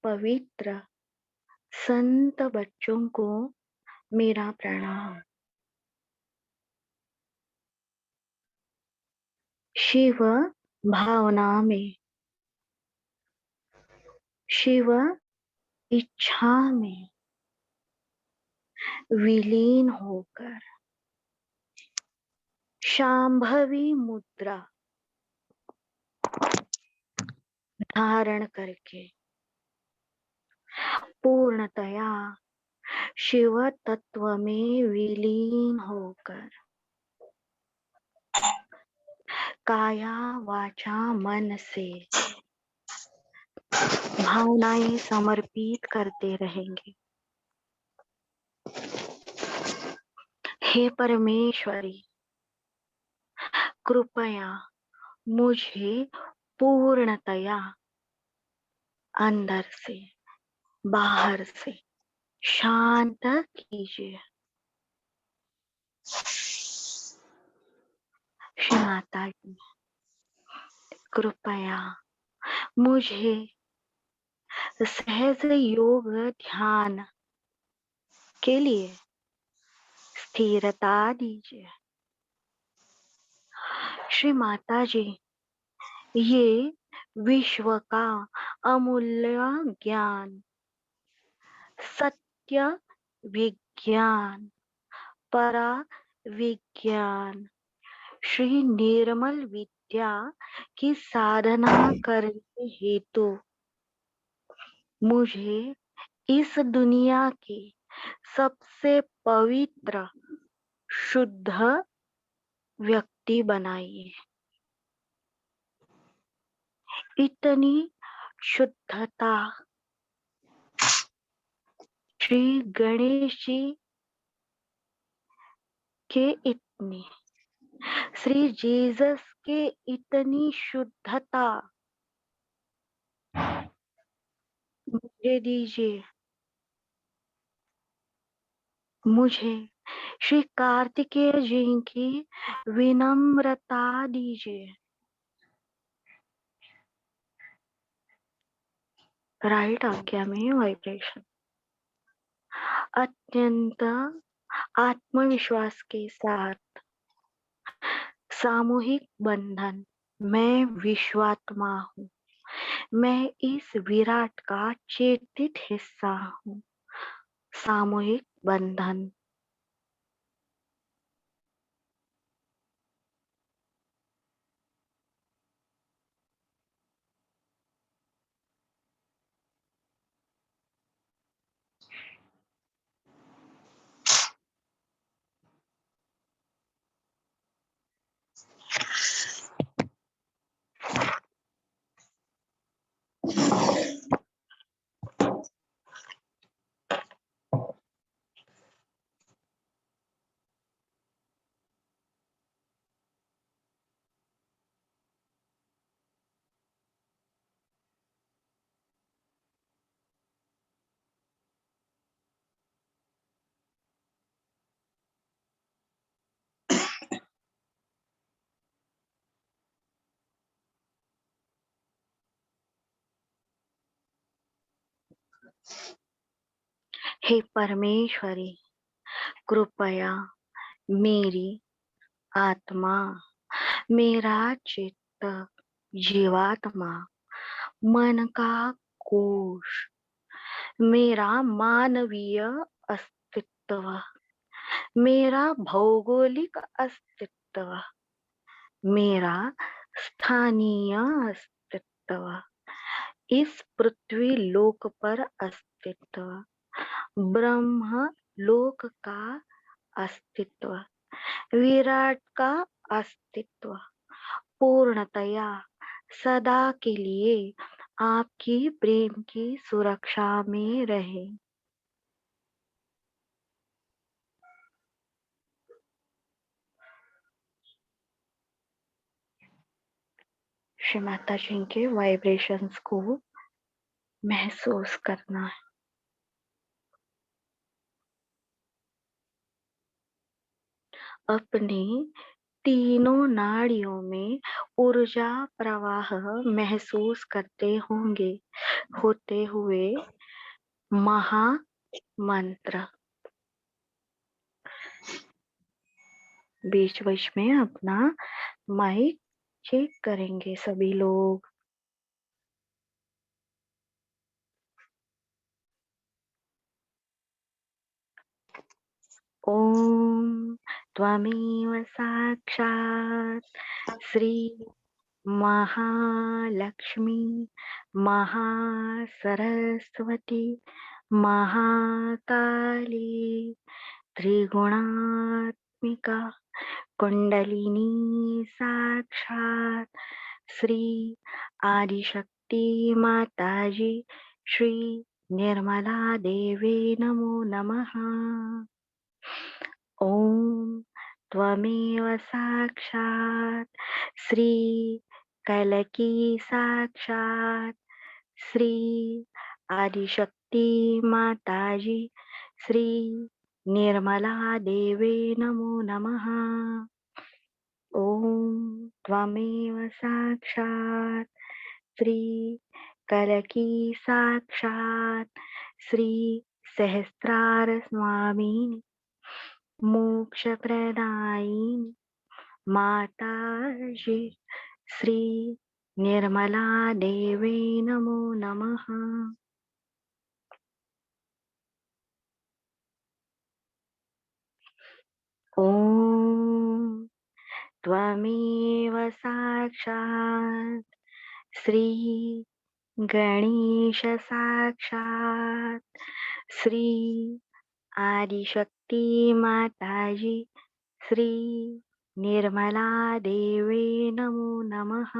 पवित्र संत बच्चों को मेरा प्रणाम। शिव भावना में, शिव इच्छा में विलीन होकर शांभवी मुद्रा धारण करके पूर्णतया शिव तत्व में विलीन होकर काया वाचा मन से भावनाएं समर्पित करते रहेंगे। हे परमेश्वरी, कृपया मुझे पूर्णतया अंदर से बाहर से शांत कीजिए। श्री माता जी, कृपया मुझे सहज योग ध्यान के लिए स्थिरता दीजिए। श्री माता जी, ये विश्व का अमूल्य ज्ञान, सत्य विज्ञान, परा विज्ञान, श्री निर्मल विद्या की साधना करने हेतु मुझे इस दुनिया की सबसे पवित्र शुद्ध व्यक्ति बनाइए। इतनी शुद्धता श्री गणेश जी के इतनी, श्री जीसस के इतनी शुद्धता मुझे दीजिए। मुझे श्री कार्तिकेय जी की विनम्रता दीजिए। राइट आज्ञा में वाइब्रेशन अत्यंत आत्मविश्वास के साथ सामूहिक बंधन। मैं विश्वात्मा हूँ, मैं इस विराट का चेतित हिस्सा हूँ। सामूहिक बंधन। हे परमेश्वरी, कृपया मेरी आत्मा, मेरा चित्त, जीवात्मा, मन का कोश, मेरा मानवीय अस्तित्व, मेरा भौगोलिक अस्तित्व, मेरा स्थानीय अस्तित्व, इस पृथ्वी लोक पर अस्तित्व, ब्रह्म लोक का अस्तित्व, विराट का अस्तित्व पूर्णतया सदा के लिए आपकी प्रेम की सुरक्षा में रहे। श्री माता जी के वाइब्रेशंस को महसूस करना है। अपने तीनों नाड़ियों में ऊर्जा प्रवाह महसूस करते होते हुए महामंत्र। बीच बीच में अपना माइक चेक करेंगे सभी लोग। ओम त्वमेव साक्षात् श्री महालक्ष्मी महासरस्वती महाकाली त्रिगुणात्मिका कुंडलिनी साक्षात् श्री आदिशक्ति माताजी श्री निर्मला देवी नमो नमः। ओम त्वमेव साक्षात् श्री कलकी साक्षात् श्री आदिशक्ति माताजी श्री निर्मला देवी नमो नमः। ओम त्वमेव साक्षात् श्री कलकी साक्षात् श्री सहस्रार स्वामी मोक्षप्रदायिनी माताजी श्री निर्मला देवी नमो नमः। ओम त्वमेव साक्षात् श्री गणेश साक्षात् श्री आदिशक्ति माताजी श्री निर्मला देवी नमो नमः।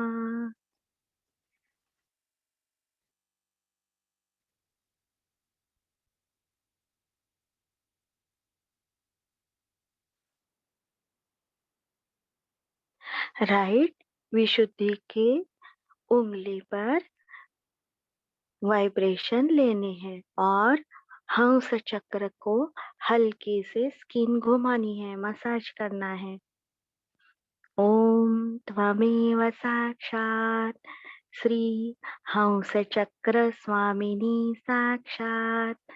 राइट विशुद्धि के उंगली पर वाइब्रेशन लेने हैं और हंस चक्र को हल्के से स्किन घुमानी है, मसाज करना है। ओम त्वमेव साक्षात् श्री हंस चक्र स्वामिनी साक्षात्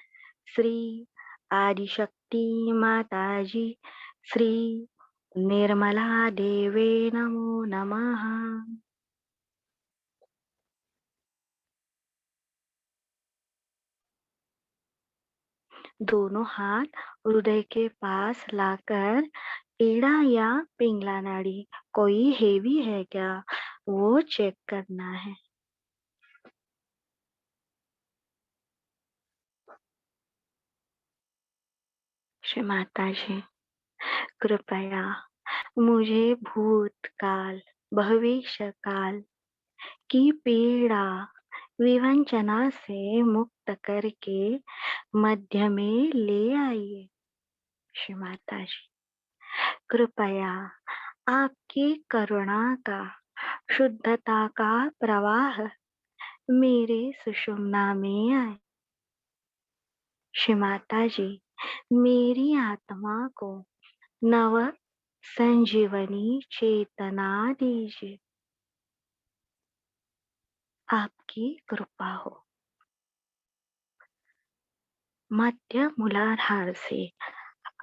श्री आदिशक्ति माताजी श्री निर्मला देवी नमो नमः। दोनों हाथ हृदय के पास लाकर एड़ा या पिंगला नाड़ी कोई हेवी है क्या वो चेक करना है। श्री माता जी कृपया मुझे भूतकाल भविष्य काल की पीड़ा विवंचना से मुक्त करके मध्य में ले आइए। श्री माता जी कृपया आपकी करुणा का शुद्धता का प्रवाह मेरे सुषुम्ना में आए। श्री माता जी मेरी आत्मा को नव संजीवनी चेतना दीजिए। आपकी कृपा हो। मध्य मूलाधार से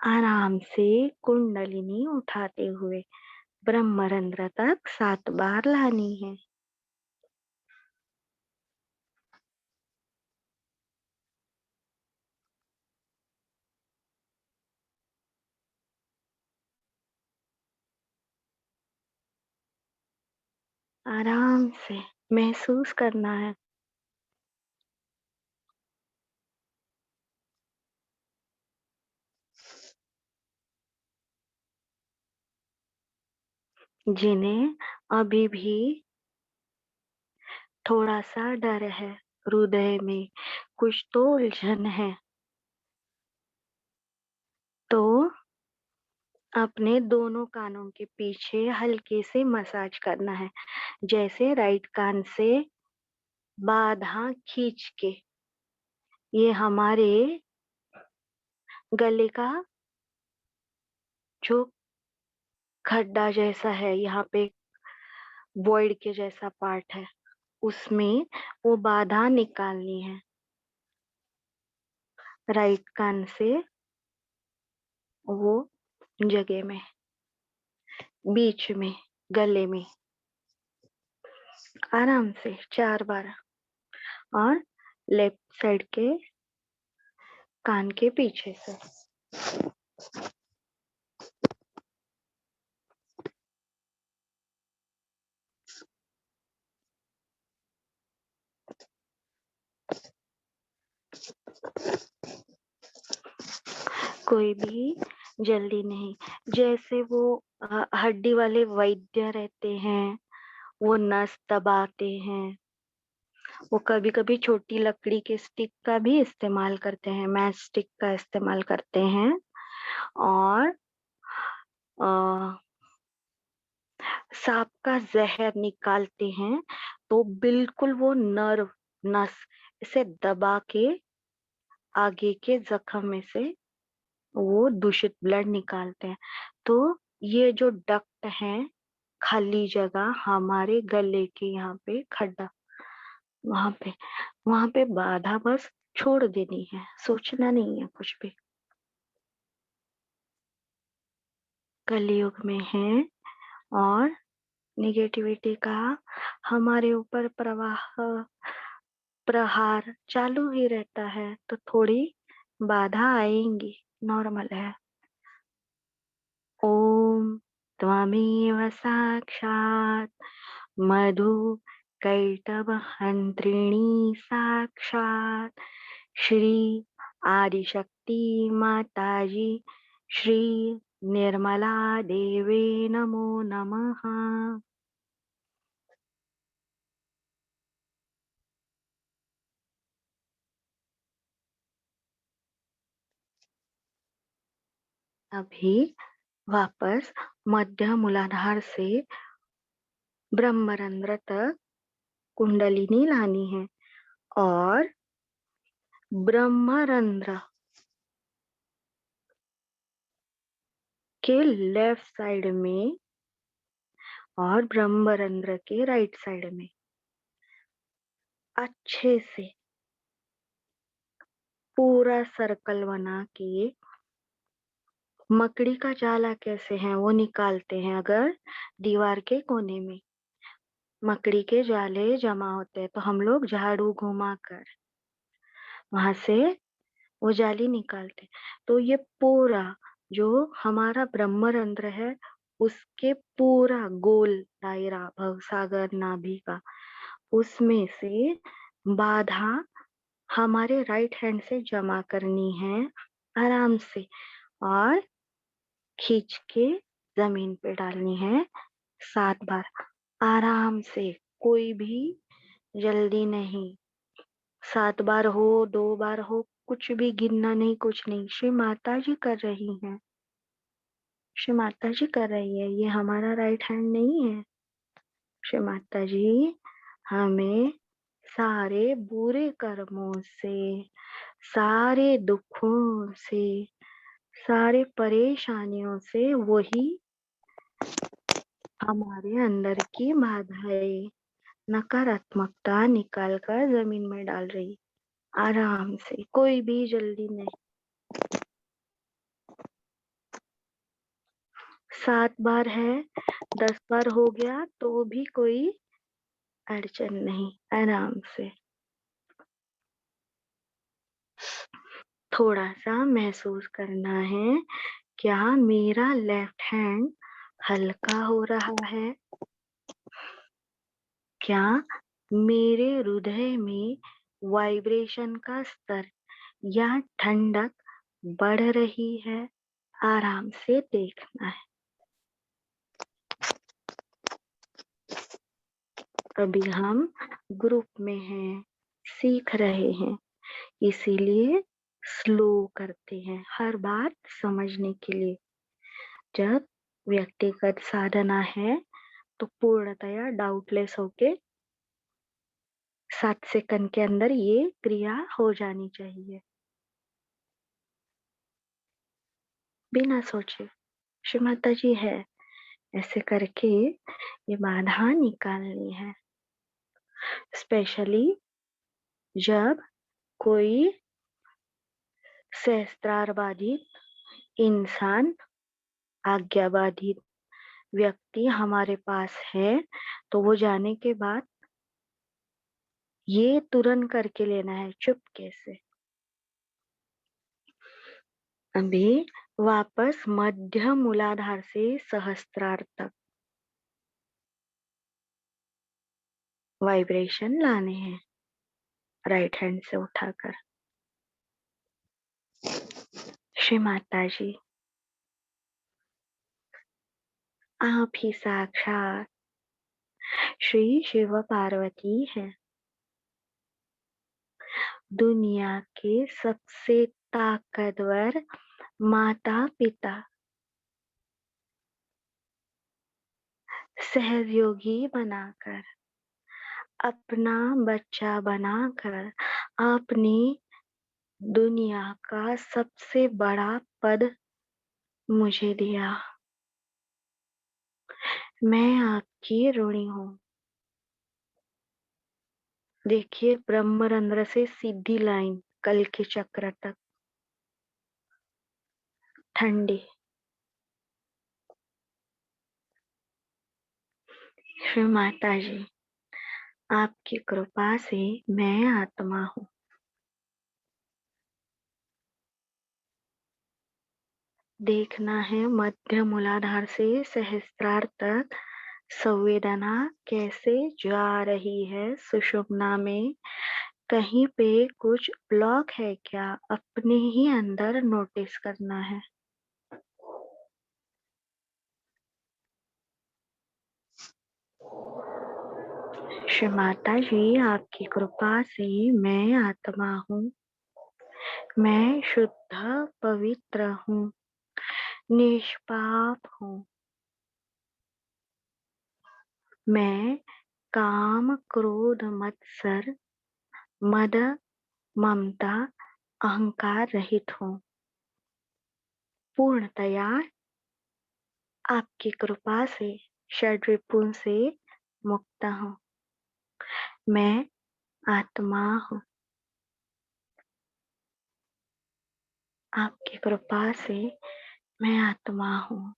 आराम से कुंडलिनी उठाते हुए ब्रह्मरंध्र तक 7 बार लानी है। आराम से महसूस करना है। जिन्हें अभी भी थोड़ा सा डर है, हृदय में कुछ तो उलझन है, तो अपने दोनों कानों के पीछे हल्के से मसाज करना है। जैसे राइट कान से बाधा खींच के ये हमारे गले का जो खड्डा जैसा है, यहाँ पे वॉइड के जैसा पार्ट है, उसमें वो बाधा निकालनी है। राइट कान से वो जगह में, बीच में, गले में, आराम से 4 बार। और लेफ्ट साइड के कान के पीछे से। कोई भी जल्दी नहीं। जैसे वो हड्डी वाले वैद्य रहते हैं, वो नस दबाते हैं, वो कभी कभी छोटी लकड़ी के स्टिक का भी इस्तेमाल करते हैं, मैच स्टिक का इस्तेमाल करते हैं। और सांप का जहर निकालते हैं, तो बिल्कुल वो नर्व, नस, इसे दबा के आगे के जख्म में से वो दूषित ब्लड निकालते हैं। तो ये जो डक्ट है, खाली जगह हमारे गले के यहाँ पे खड्डा, वहां पे बाधा बस छोड़ देनी है, सोचना नहीं है कुछ भी। कलयुग में है, और निगेटिविटी का हमारे ऊपर प्रहार चालू ही रहता है, तो थोड़ी बाधा आएंगी, नॉर्मल है। ओम त्वमेव साक्षात् मधु कैटभहन्त्रिणी साक्षात् श्री आदिशक्ति माताजी श्री निर्मला देवे नमो नमः। अभी वापस मध्य मूलाधार से ब्रह्मरंध्र तक कुंडलिनी लानी है, और ब्रह्मरंध्र के लेफ्ट साइड में और ब्रह्मरंध्र के राइट साइड में अच्छे से पूरा सर्कल बना के, मकड़ी का जाला कैसे है वो निकालते हैं। अगर दीवार के कोने में मकड़ी के जाले जमा होते हैं, तो हम लोग झाड़ू घुमा कर वहां से वो जाली निकालते। तो ये पूरा जो हमारा ब्रह्मरंध्र है, उसके पूरा गोल दायरा भवसागर नाभि का, उसमें से बाधा हमारे राइट हैंड से जमा करनी है आराम से, और खींच के जमीन पे डालनी है 7 बार आराम से। कोई भी जल्दी नहीं। 7 बार हो, 2 बार हो, कुछ भी गिनना नहीं, कुछ नहीं। श्री माता जी कर रही हैं, श्री माता जी कर रही है, ये हमारा राइट हैंड नहीं है। श्री माता जी हमें सारे बुरे कर्मों से, सारे दुखों से, सारे परेशानियों से वही हमारे अंदर की बाधाएं, नकारात्मकता निकाल कर जमीन में डाल रही, आराम से, कोई भी जल्दी नहीं। 7 बार है, 10 बार हो गया तो भी कोई अड़चन नहीं, आराम से। थोड़ा सा महसूस करना है, क्या मेरा लेफ्ट हैंड हल्का हो रहा है? क्या मेरे हृदय में वाइब्रेशन का स्तर या ठंडक बढ़ रही है? आराम से देखना है। अभी हम ग्रुप में हैं, सीख रहे हैं, इसीलिए स्लो करते हैं हर बात समझने के लिए। जब व्यक्तिगत साधना है तो पूर्णतया डाउटलेस होके 7 सेकंड के अंदर ये क्रिया हो जानी चाहिए, बिना सोचे। श्री माता जी है, ऐसे करके ये बाधा निकालनी है। स्पेशली जब कोई सहस्त्रारबाधित इंसान, आज्ञाबाधित व्यक्ति हमारे पास है, तो वो जाने के बाद ये तुरंत करके लेना है चुपके से। अभी वापस मध्य मूलाधार से सहस्त्रार तक वाइब्रेशन लाने हैं राइट हैंड से उठाकर। श्री माता जी, आप ही साक्षात श्री शिव पार्वती है। दुनिया के सबसे ताकतवर माता पिता, सहयोगी बनाकर, अपना बच्चा बनाकर आपने दुनिया का सबसे बड़ा पद मुझे दिया। मैं आपकी ऋणी हूँ। देखिए, ब्रह्मरंध्र से सीधी लाइन कल के चक्र तक ठंडी। श्री माता जी, आपकी कृपा से मैं आत्मा हूँ। देखना है मध्य मूलाधार से सहस्त्रार तक संवेदना कैसे जा रही है। सुषुम्ना में कहीं पे कुछ ब्लॉक है क्या, अपने ही अंदर नोटिस करना है। श्री माता जी, आपकी कृपा से मैं आत्मा हूँ। मैं शुद्ध पवित्र हूँ, निष्पाप हूँ। मैं काम क्रोध मत्सर मद ममता अहंकार रहित हूँ। पूर्णतया आपकी कृपा से षड्रिपुं से मुक्त हूँ। मैं आत्मा हूँ। आपकी कृपा से मैं आत्मा हूँ।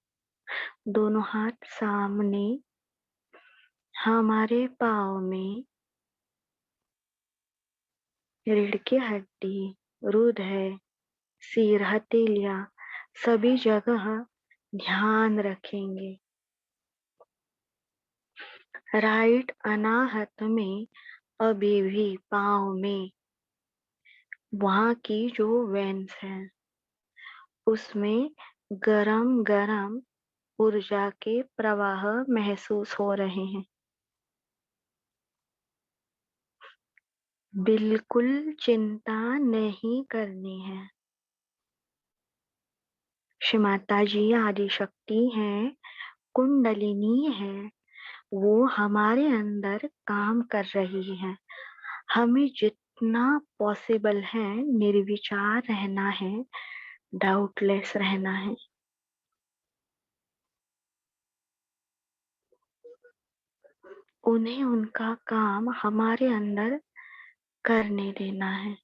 दोनों हाथ सामने, हमारे पाँव में रीढ़ की हड्डी, हृदय, सिर, हथेलियां सभी जगह ध्यान रखेंगे। राइट अनाहत में अभी भी पाँव में वहाँ की जो वेन्स है उसमें गरम गरम ऊर्जा के प्रवाह महसूस हो रहे हैं। बिल्कुल चिंता नहीं करनी है। श्री माता जी आदि शक्ति है, कुंडलिनी है, वो हमारे अंदर काम कर रही है। हमें जितना पॉसिबल है निर्विचार रहना है, डाउटलेस रहना है। उन्हें उनका काम हमारे अंदर करने देना है।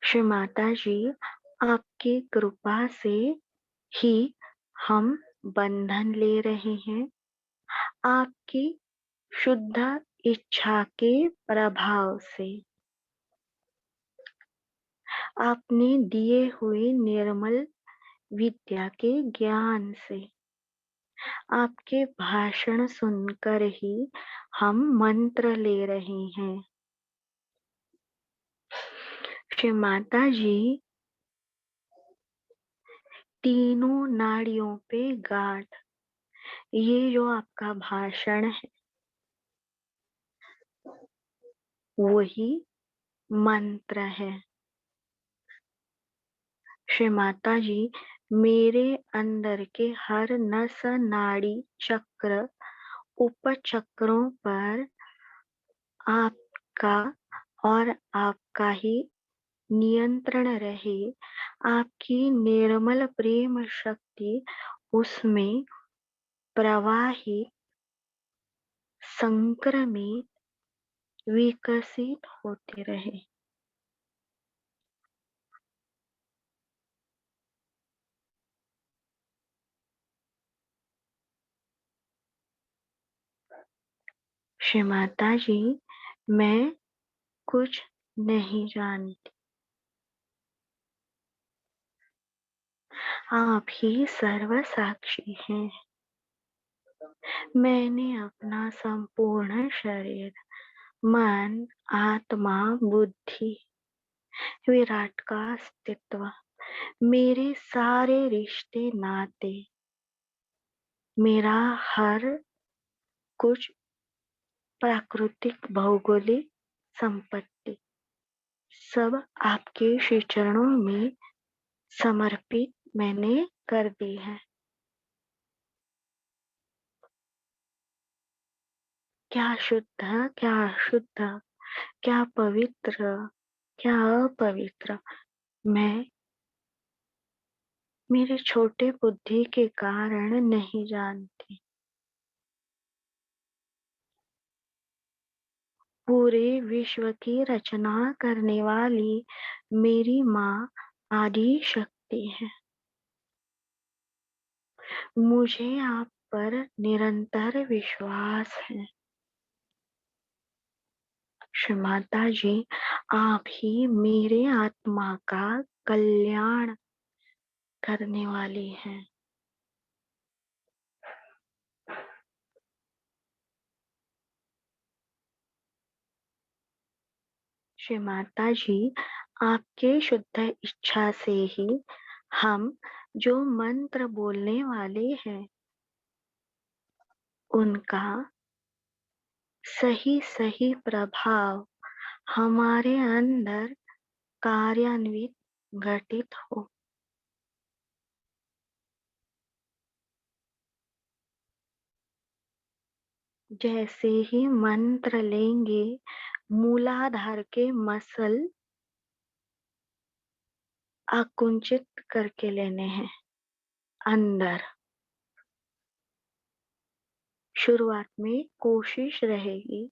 श्री माता जी, आपकी कृपा से ही हम बंधन ले रहे हैं। आपकी शुद्ध इच्छा के प्रभाव से, आपने दिए हुए निर्मल विद्या के ज्ञान से, आपके भाषण सुनकर ही हम मंत्र ले रहे हैं। श्री माता जी, तीनों नाड़ियों पे गांठ, ये जो आपका भाषण है वही मंत्र है। श्री माता जी, मेरे अंदर के हर नस नाड़ी चक्र उपचक्रों पर आपका और आपका ही नियंत्रण रहे, आपकी निर्मल प्रेम शक्ति उसमें प्रवाहित, संक्रमित, विकसित होते रहे। श्री माता जी, मैं कुछ नहीं जानती, आप ही सर्व साक्षी हैं। मैंने अपना संपूर्ण शरीर, मन, आत्मा, बुद्धि, विराट का अस्तित्व, मेरे सारे रिश्ते नाते, मेरा हर कुछ, प्राकृतिक भौगोलिक संपत्ति, सब आपके श्री चरणों में समर्पित मैंने कर दी है। क्या शुद्ध, क्या अशुद्ध, क्या पवित्र, क्या अपवित्र, मैं मेरे छोटे बुद्धि के कारण नहीं जानती। पूरे विश्व की रचना करने वाली मेरी माँ आदि शक्ति है। मुझे आप पर निरंतर विश्वास है। श्री माता जी, आप ही मेरे आत्मा का कल्याण करने वाली हैं। श्री माता जी, आपके शुद्ध इच्छा से ही हम जो मंत्र बोलने वाले हैं, उनका सही सही प्रभाव हमारे अंदर कार्यान्वित घटित हो। जैसे ही मंत्र लेंगे, मूलाधार के मसल आकुंचित करके लेने हैं अंदर। शुरुआत में कोशिश रहेगी,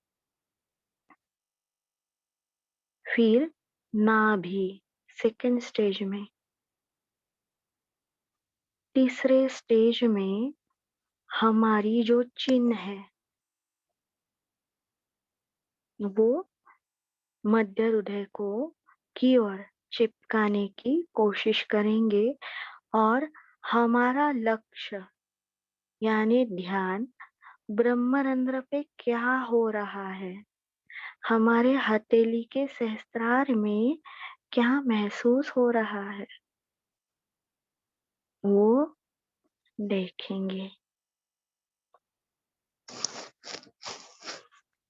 फिर नाभि सेकेंड स्टेज में, तीसरे स्टेज में हमारी जो चिन्ह है वो मध्य हृदय को की ओर चिपकाने की कोशिश करेंगे और हमारा लक्ष्य यानी ध्यान ब्रह्मरंध्र पे क्या हो रहा है, हमारे हथेली के सहस्त्रार में क्या महसूस हो रहा है, वो देखेंगे।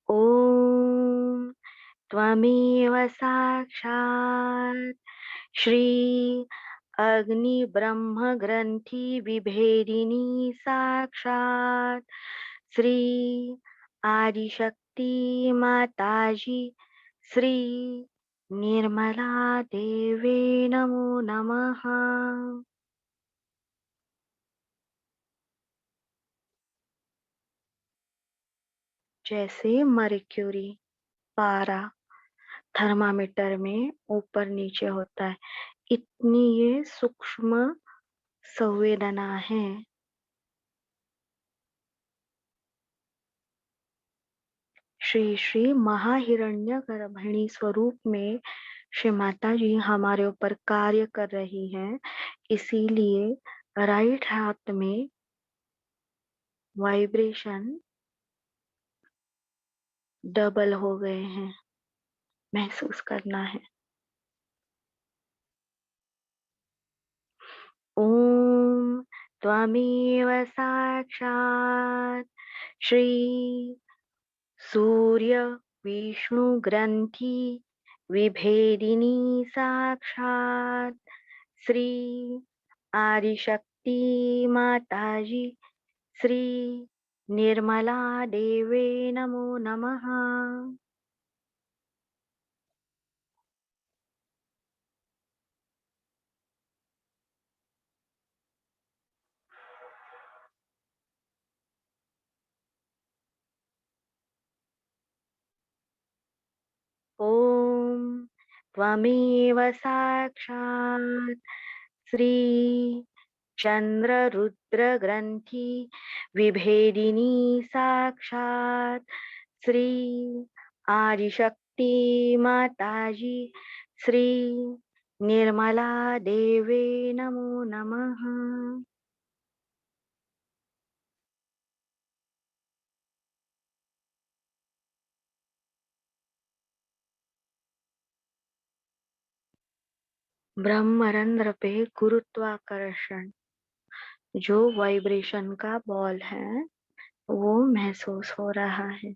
ओम त्वमेव साक्षात् श्री अग्नि ब्रह्म ग्रंथि विभेदिनी साक्षात् श्री आदिशक्ति माताजी श्री निर्मला देवे नमो नमः। जैसे मर्क्यूरी पारा थर्मामीटर में ऊपर नीचे होता है, इतनी ये सूक्ष्म संवेदना है। श्री श्री महाहिरण्यगर्भिणी स्वरूप में श्री माता जी हमारे ऊपर कार्य कर रही हैं, इसीलिए राइट हाथ में वाइब्रेशन डबल हो गए हैं, महसूस करना है। ओम त्वमेव साक्षात् श्री सूर्य विष्णु ग्रंथि विभेदिनी साक्षात् श्री आदिशक्ति माताजी श्री निर्मला देवे नमो नमः। त्वमेव साक्षात् श्री चन्द्ररुद्रग्रन्थि विभेदिनी साक्षात् श्री आदिशक्ति माताजी श्री निर्मला देवे नमो नमः। ब्रह्मरंध्र पे गुरुत्वाकर्षण जो वाइब्रेशन का बॉल है वो महसूस हो रहा है।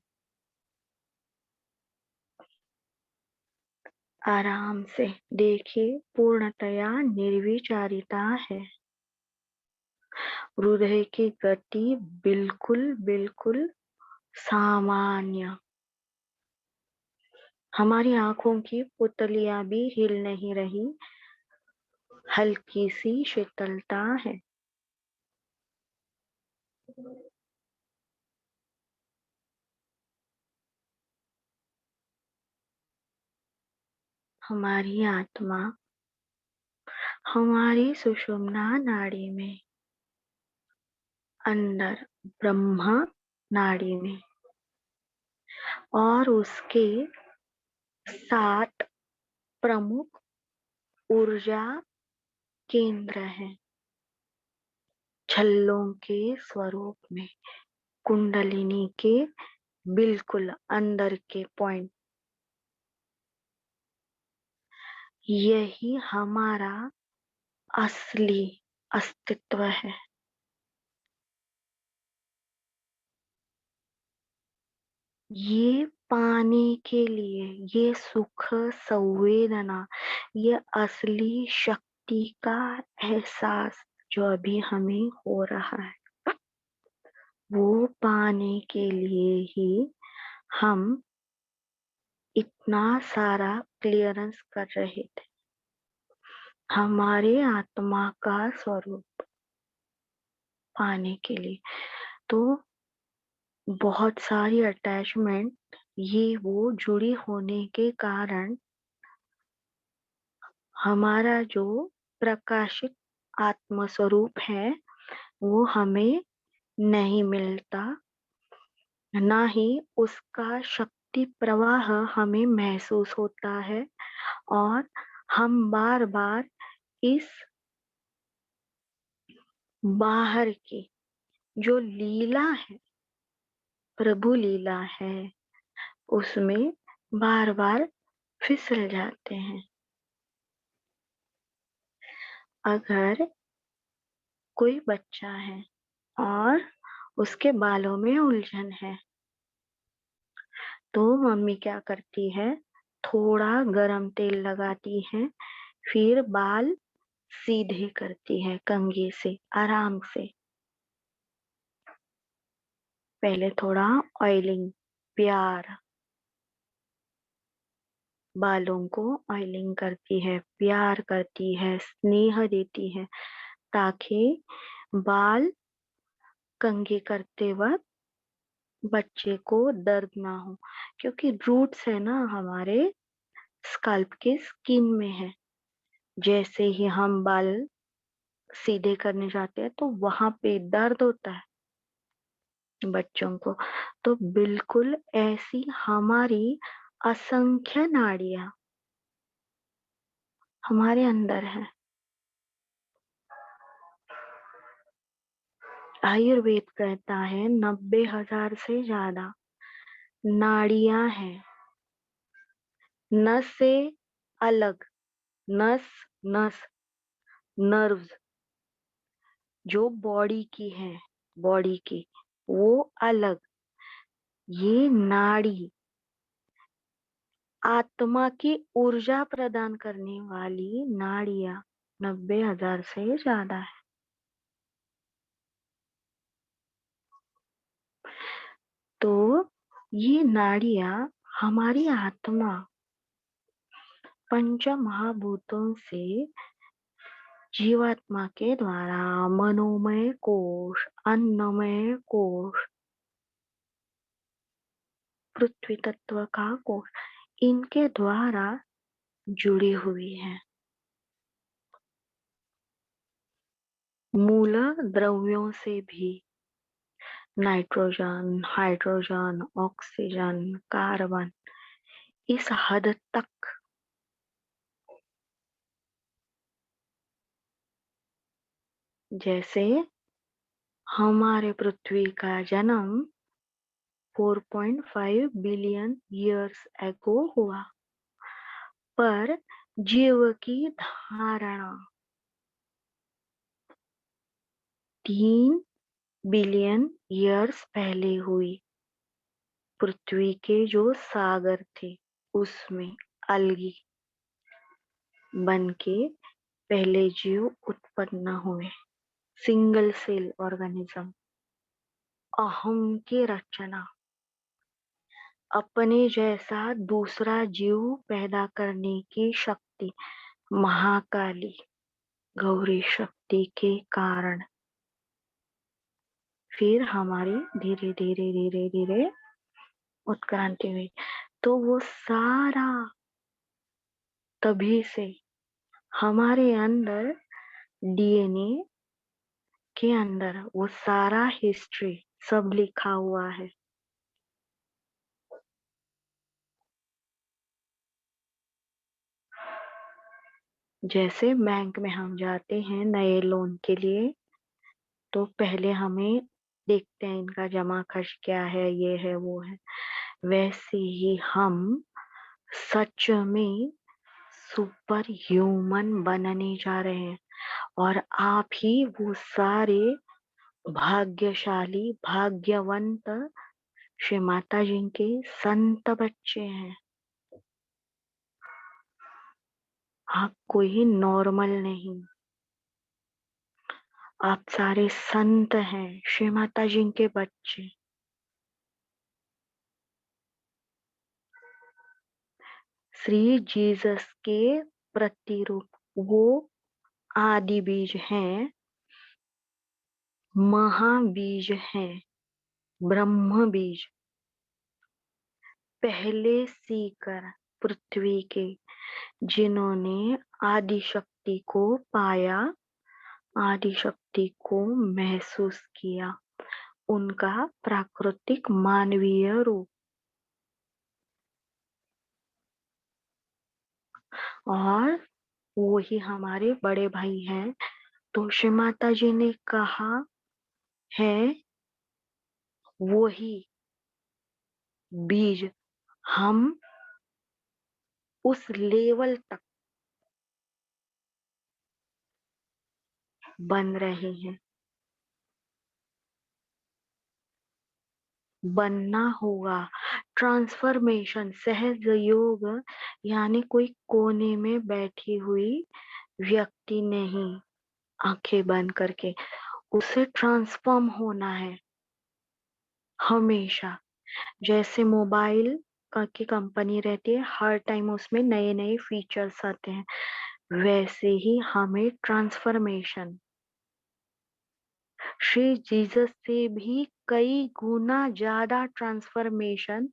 आराम से देखिए, पूर्णतया निर्विचारिता है। हृदय की गति बिल्कुल बिल्कुल सामान्य। हमारी आंखों की पुतलियां भी हिल नहीं रही, हल्की सी शीतलता है। हमारी आत्मा हमारी सुषुम्ना नाड़ी में, अंदर ब्रह्मा नाड़ी में, और उसके 7 प्रमुख ऊर्जा केंद्र हैं। छल्लों के स्वरूप में कुंडलिनी के बिल्कुल अंदर के पॉइंट। यही हमारा असली अस्तित्व है। ये पाने के लिए, ये सुख संवेदना, ये असली शक्ति का एहसास जो अभी हमें हो रहा है, वो पाने के लिए ही हम इतना सारा क्लियरेंस कर रहे थे। हमारे आत्मा का स्वरूप पाने के लिए तो बहुत सारी अटैचमेंट ये वो जुड़ी होने के कारण हमारा जो प्रकाशित आत्म स्वरूप है वो हमें नहीं मिलता, ना ही उसका शक्ति प्रवाह हमें महसूस होता है। और हम बार बार इस बाहर की जो लीला है, प्रभु लीला है, उसमें बार बार फिसल जाते हैं। अगर कोई बच्चा है और उसके बालों में उलझन है तो मम्मी क्या करती है, थोड़ा गरम तेल लगाती है, फिर बाल सीधे करती है कंघी से आराम से। पहले थोड़ा ऑयलिंग, प्यार, बालों को ऑयलिंग करती है, प्यार करती है, स्नेह देती है, ताकि बाल कंघी करते वक्त बच्चे को दर्द ना हो। क्योंकि रूट्स है ना हमारे स्कल्प के स्किन में है। जैसे ही हम बाल सीधे करने जाते हैं तो वहां पे दर्द होता है बच्चों को। तो बिल्कुल ऐसी हमारी असंख्य नाड़ियां हमारे अंदर है। आयुर्वेद कहता है 90,000 से ज्यादा नाड़ियां हैं। नस से अलग, नस, नस, नर्व्स जो बॉडी की है, बॉडी की वो अलग। ये नाड़ी आत्मा की ऊर्जा प्रदान करने वाली नाड़ियां 90,000 से ज्यादा है। तो ये नाड़ियां हमारी आत्मा पंच महाभूतों से जीवात्मा के द्वारा मनोमय कोश, अन्नमय कोश, पृथ्वी तत्व का कोश, इनके द्वारा जुड़ी हुई है। मूल द्रव्यों से भी नाइट्रोजन, हाइड्रोजन, ऑक्सीजन, कार्बन इस हद तक जैसे हमारे पृथ्वी का जन्म 4.5 बिलियन ईयर्स एगो हुआ, पर जीव की धारणा 3 बिलियन ईयर्स पहले हुई। पृथ्वी के जो सागर थे उसमें अलगी बन के पहले जीव उत्पन्न हुए। सिंगल सेल ऑर्गेनिज्म, अहम की रचना, अपने जैसा दूसरा जीव पैदा करने की शक्ति, महाकाली गौरी शक्ति के कारण फिर हमारी धीरे धीरे धीरे धीरे उत्क्रांति हुई। तो वो सारा तभी से हमारे अंदर डीएनए के अंदर वो सारा हिस्ट्री सब लिखा हुआ है। जैसे बैंक में हम जाते हैं नए लोन के लिए, तो पहले हमें देखते हैं इनका जमा खर्च क्या है, ये है वो है। वैसे ही हम सच में सुपर ह्यूमन बनने जा रहे हैं, और आप ही वो सारे भाग्यशाली भाग्यवंत श्री माता जी के संत बच्चे हैं। आप कोई नॉर्मल नहीं, आप सारे संत हैं, श्री माता जी के बच्चे। श्री जीसस के प्रतिरूप वो आदि बीज हैं, महाबीज हैं, ब्रह्म बीज पहले सीकर पृथ्वी के, जिन्होंने आदि शक्ति को पाया, आदि शक्ति को महसूस किया, उनका प्राकृतिक मानवीय रूप। और वो ही हमारे बड़े भाई हैं। तो श्री माता जी ने कहा है वो ही बीज हम उस लेवल तक बन रहे हैं। बनना होगा ट्रांसफॉर्मेशन, सहज योग, यानी कोई कोने में बैठी हुई व्यक्ति नहीं, आंखें बंद करके उसे ट्रांसफॉर्म होना है हमेशा। जैसे मोबाइल की कंपनी रहती है, हर टाइम उसमें नए नए फीचर्स आते हैं, वैसे ही हमें ट्रांसफॉर्मेशन श्री जीसस से भी कई गुना ज्यादा ट्रांसफॉर्मेशन,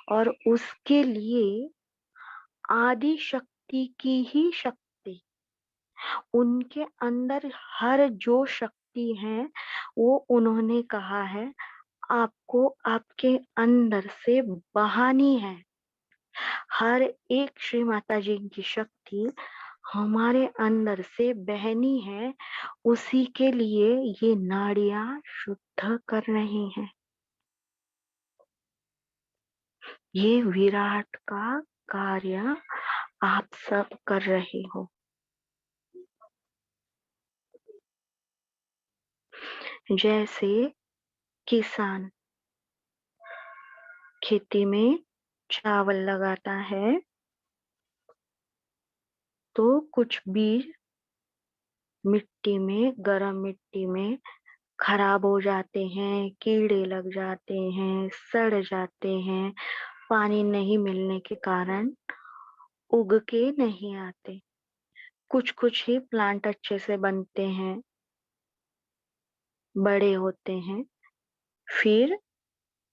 और उसके लिए आदि शक्ति की ही शक्ति, उनके अंदर हर जो शक्ति है वो उन्होंने कहा है आपको आपके अंदर से बहानी है। हर एक श्री माता जी की शक्ति हमारे अंदर से बहनी है, उसी के लिए ये नाड़ियां शुद्ध कर रही हैं। ये विराट का कार्य आप सब कर रहे हो। जैसे किसान खेती में चावल लगाता है, तो कुछ बीज मिट्टी में, गर्म मिट्टी में खराब हो जाते हैं, कीड़े लग जाते हैं, सड़ जाते हैं, पानी नहीं मिलने के कारण उग के नहीं आते। कुछ कुछ ही प्लांट अच्छे से बनते हैं, बड़े होते हैं, फिर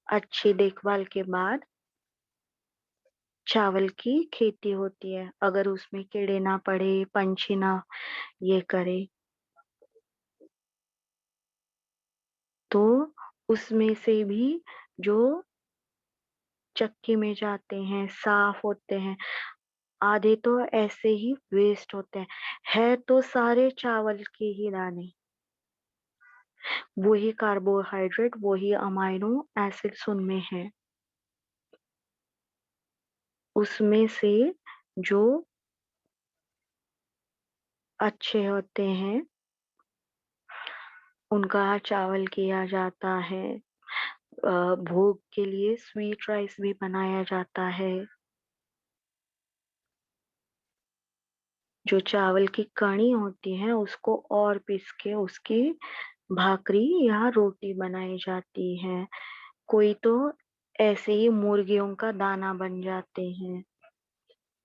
अच्छी देखभाल के बाद चावल की खेती होती है, अगर उसमें कीड़े ना पड़े, पंछी ना ये करे, तो उसमें से भी जो चक्की में जाते हैं, साफ होते हैं, आधे तो ऐसे ही वेस्ट होते हैं। है तो सारे चावल के ही दाने, वही कार्बोहाइड्रेट, वही अमाइनो एसिड्स उनमें है। उसमें से जो अच्छे होते हैं उनका चावल किया जाता है। भोग के लिए स्वीट राइस भी बनाया जाता है। जो चावल की कणी होती है उसको और पीस के उसकी भाकरी या रोटी बनाई जाती है। कोई तो ऐसे ही मुर्गियों का दाना बन जाते हैं,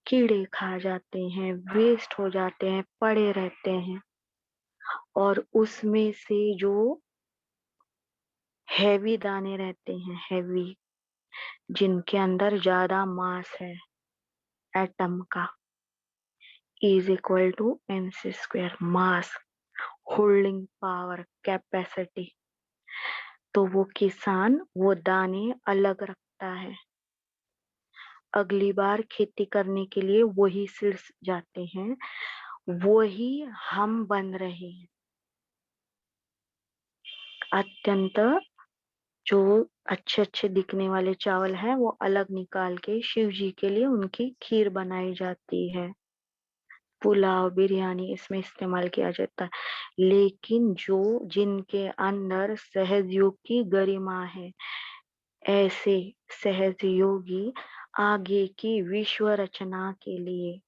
कीड़े खा जाते हैं, वेस्ट हो जाते हैं, पड़े रहते हैं। और उसमें से जो हैवी दाने रहते हैं, हैवी, जिनके अंदर ज्यादा मास है एटम का, is equal to mc square, mass, holding power, capacity, तो वो किसान वो दाने अलग रखता है। अगली बार खेती करने के लिए वही सीड्स जाते हैं, वही हम बन रहे हैं। अत्यंत जो अच्छे अच्छे दिखने वाले चावल हैं वो अलग निकाल के शिव जी के लिए उनकी खीर बनाई जाती है। पुलाव, बिरयानी इसमें इस्तेमाल किया जाता है। लेकिन जो जिनके अंदर सहज योग की गरिमा है, ऐसे सहज योगी आगे की विश्व रचना के लिए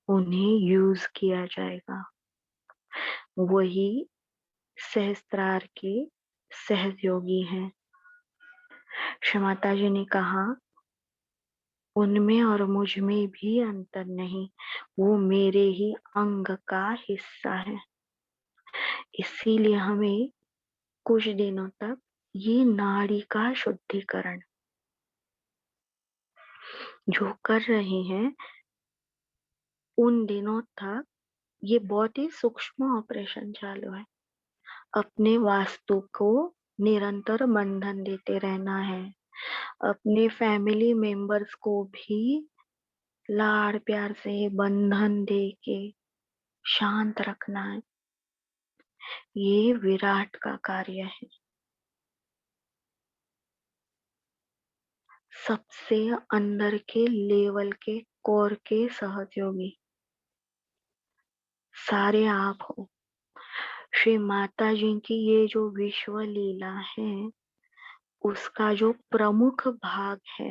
उन्हें यूज किया जाएगा। वही सहस्त्रार के सहज योगी हैं। श्री माता जी ने कहा, उनमें और मुझ में भी अंतर नहीं, वो मेरे ही अंग का हिस्सा है। इसीलिए हमें कुछ दिनों तक ये नाड़ी का शुद्धिकरण जो कर रहे हैं, उन दिनों तक ये बहुत ही सूक्ष्म ऑपरेशन चालू है। अपने वास्तु को निरंतर बंधन देते रहना है। अपने फैमिली मेंबर्स को भी लाड़ प्यार से बंधन दे के शांत रखना है। ये विराट का कार्य है। सबसे अंदर के लेवल के कोर के सहयोगी सारे आप हो। श्री माता जी की ये जो विश्व लीला है, उसका जो प्रमुख भाग है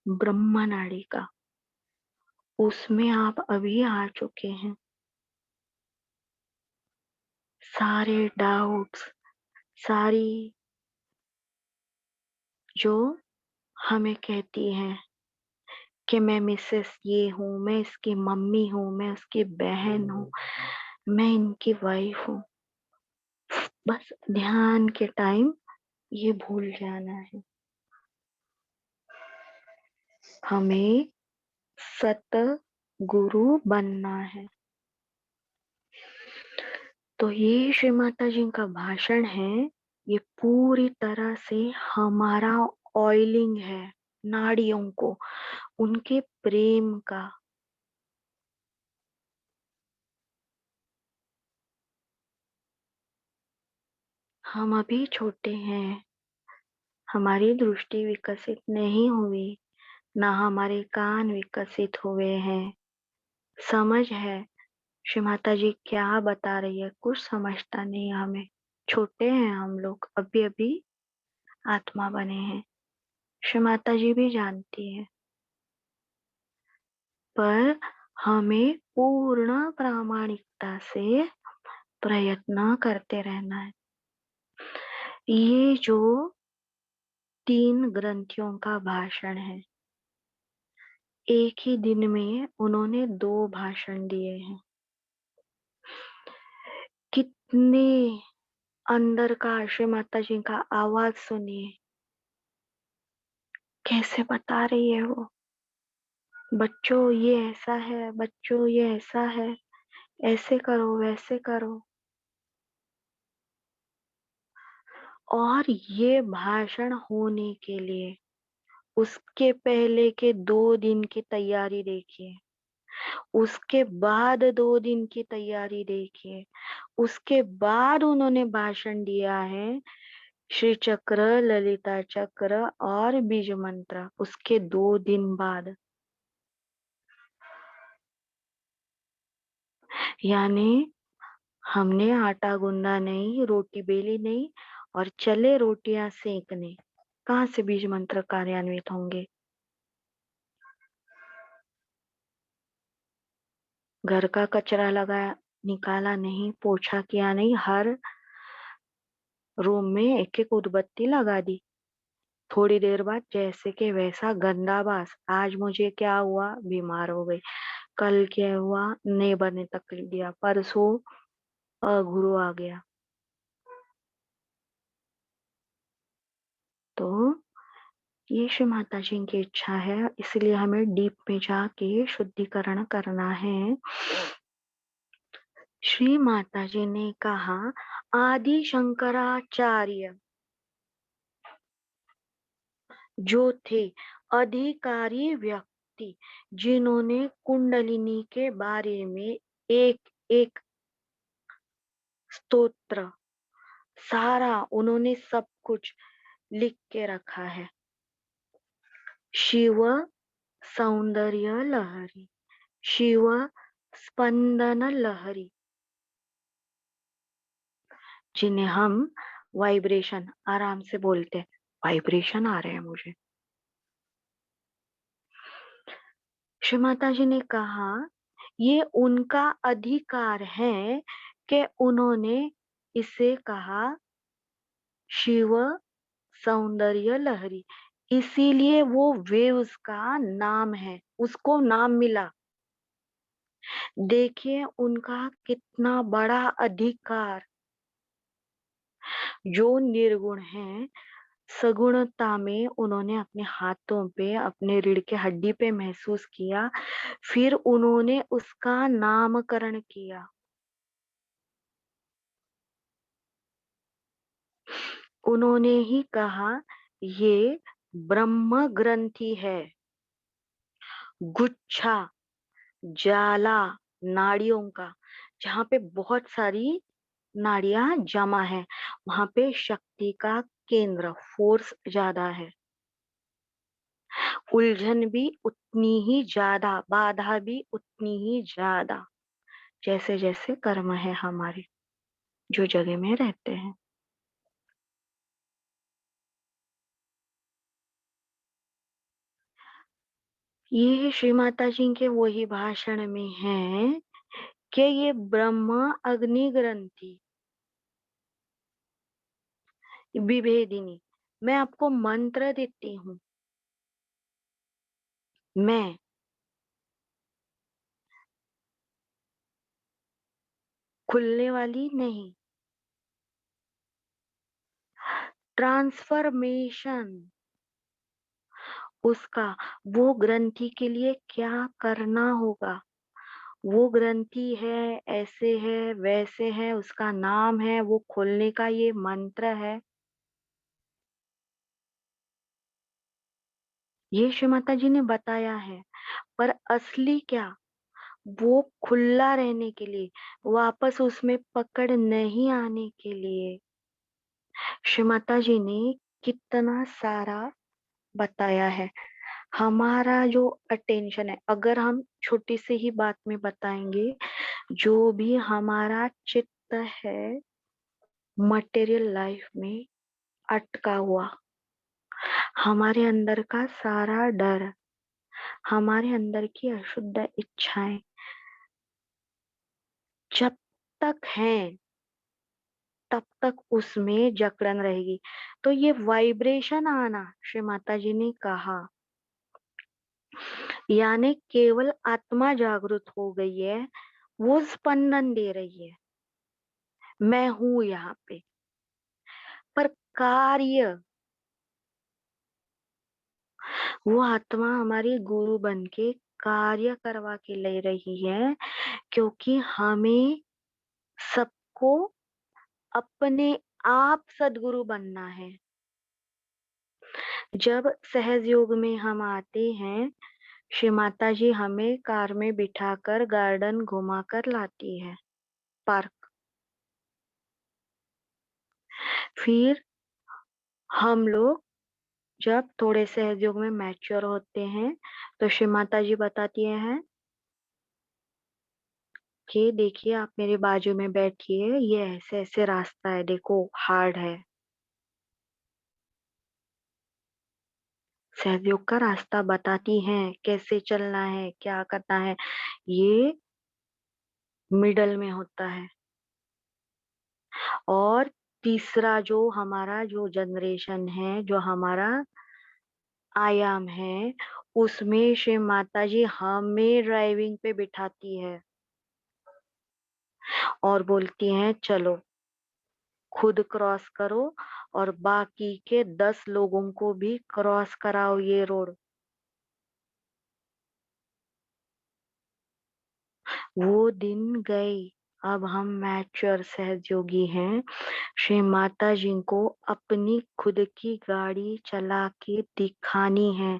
ब्रह्म नाड़ी का, उसमें आप अभी आ चुके हैं। सारे डाउट्स, सारी जो हमें कहती हैं कि मैं मिसेस ये हूँ, मैं इसकी मम्मी हूँ, मैं उसकी बहन हूँ, मैं इनकी वाइफ हूँ, बस ध्यान के टाइम ये भूल जाना है। हमें सत गुरु बनना है। तो ये श्री माता जी का भाषण है, ये पूरी तरह से हमारा ऑयलिंग है नाड़ियों को, उनके प्रेम का। हम अभी छोटे हैं, हमारी दृष्टि विकसित नहीं हुई, ना हमारे कान विकसित हुए हैं। समझ है श्री माता जी क्या बता रही है, कुछ समझता नहीं है हमें। छोटे हैं हम लोग, अभी अभी आत्मा बने हैं। श्री माता जी भी जानती है, पर हमें पूर्ण प्रामाणिकता से प्रयत्न करते रहना है। ये जो 3 ग्रंथियों का भाषण है, एक ही दिन में उन्होंने 2 भाषण दिए हैं। कितने अंदर का श्री माता जी का आवाज सुनिए। कैसे बता रही है वो, बच्चों ये ऐसा है, बच्चों ये ऐसा है, ऐसे करो वैसे करो। और ये भाषण होने के लिए उसके पहले के 2 दिन की तैयारी देखिए, उसके बाद 2 दिन की तैयारी देखिए, उसके बाद उन्होंने भाषण दिया है। श्री चक्र, ललिता चक्र और बीज मंत्र उसके 2 दिन बाद। यानी हमने आटा गूंदा नहीं, रोटी बेली नहीं और चले रोटियां सेकने, कहाँ से बीज मंत्र कार्यान्वित होंगे? घर का कचरा लगाया, निकाला नहीं, पोछा किया नहीं, हर रूम में एक एक उदबत्ती लगा दी। थोड़ी देर बाद जैसे कि वैसा गंदा बास। आज मुझे क्या हुआ, बीमार हो गई। कल क्या हुआ, नेबर ने तकलीफ दिया। परसों गुरु आ गया। तो ये श्री माता जी की इच्छा है, इसलिए हमें डीप में जाके शुद्धिकरण करना है। श्री माता जी ने कहा, आदि शंकराचार्य जो थे अधिकारी व्यक्ति, जिन्होंने कुंडलिनी के बारे में एक एक स्तोत्र, सारा उन्होंने सब कुछ लिख के रखा है। शिव सौंदर्य लहरी, शिव स्पंदन लहरी, जिन्हें हम वाइब्रेशन, आराम से बोलते हैं, वाइब्रेशन आ रहे हैं मुझे। श्री माता जी ने कहा, ये उनका अधिकार है कि उन्होंने इसे कहा शिव सौंदर्य लहरी, इसीलिए वो वेव्स का नाम है, उसको नाम मिला। देखिए उनका कितना बड़ा अधिकार। जो निर्गुण है, सगुणता में उन्होंने अपने हाथों पे, अपने रीढ़ के हड्डी पे महसूस किया, फिर उन्होंने उसका नामकरण किया। उन्होंने ही कहा, ये ब्रह्म ग्रंथि है, गुच्छा, जाला नाड़ियों का, जहाँ पे बहुत सारी नाड़ियां जमा है, वहां पे शक्ति का केंद्र, फोर्स ज्यादा है। उलझन भी उतनी ही ज्यादा, बाधा भी उतनी ही ज्यादा, जैसे जैसे कर्म है हमारे, जो जगह में रहते हैं। ये श्री माता जी के वही भाषण में है कि ये ब्रह्म अग्नि ग्रंथि विभेदिनी, मैं आपको मंत्र देती हूँ। मैं खुलने वाली नहीं। ट्रांसफॉर्मेशन उसका, वो ग्रंथि के लिए क्या करना होगा, वो ग्रंथि है, ऐसे है वैसे है, उसका नाम है, वो खोलने का ये मंत्र है। ये श्री माता जी ने बताया है। पर असली क्या, वो खुला रहने के लिए, वापस उसमें पकड़ नहीं आने के लिए श्री माता जी ने कितना सारा बताया है। हमारा जो अटेंशन है, अगर हम छोटी सी ही बात में बताएंगे, जो भी हमारा चित्त है मटेरियल लाइफ में अटका हुआ, हमारे अंदर का सारा डर, हमारे अंदर की अशुद्ध इच्छाएं जब तक हैं, तब तक उसमें जकड़न रहेगी। तो ये वाइब्रेशन आना, श्री माता जी ने कहा, यानी केवल आत्मा जागृत हो गई है, वो स्पंदन दे रही है, मैं हूं यहाँ पे। पर कार्य वो आत्मा हमारी गुरु बन के कार्य करवा के ले रही है, क्योंकि हमें सबको अपने आप सदगुरु बनना है। जब सहज योग में हम आते हैं, श्री माता जी हमें कार में बिठाकर गार्डन घुमाकर लाती है, पार्क। फिर हम लोग जब थोड़े सहज योग में मैच्योर होते हैं, तो श्री माता जी बताती हैं कि देखिए आप मेरे बाजू में बैठिए, ये ऐसे ऐसे रास्ता है, देखो हार्ड है। सहयोग का रास्ता बताती हैं, कैसे चलना है, क्या करना है। ये मिडल में होता है। और तीसरा जो हमारा जो जनरेशन है, जो हमारा आयाम है, उसमें श्री माता जी हमें ड्राइविंग पे बिठाती है और बोलती हैं चलो खुद क्रॉस करो और बाकी के 10 लोगों को भी क्रॉस कराओ ये रोड। वो दिन गए। अब हम मैच्योर सहयोगी हैं। श्री माता जी को अपनी खुद की गाड़ी चला के दिखानी है।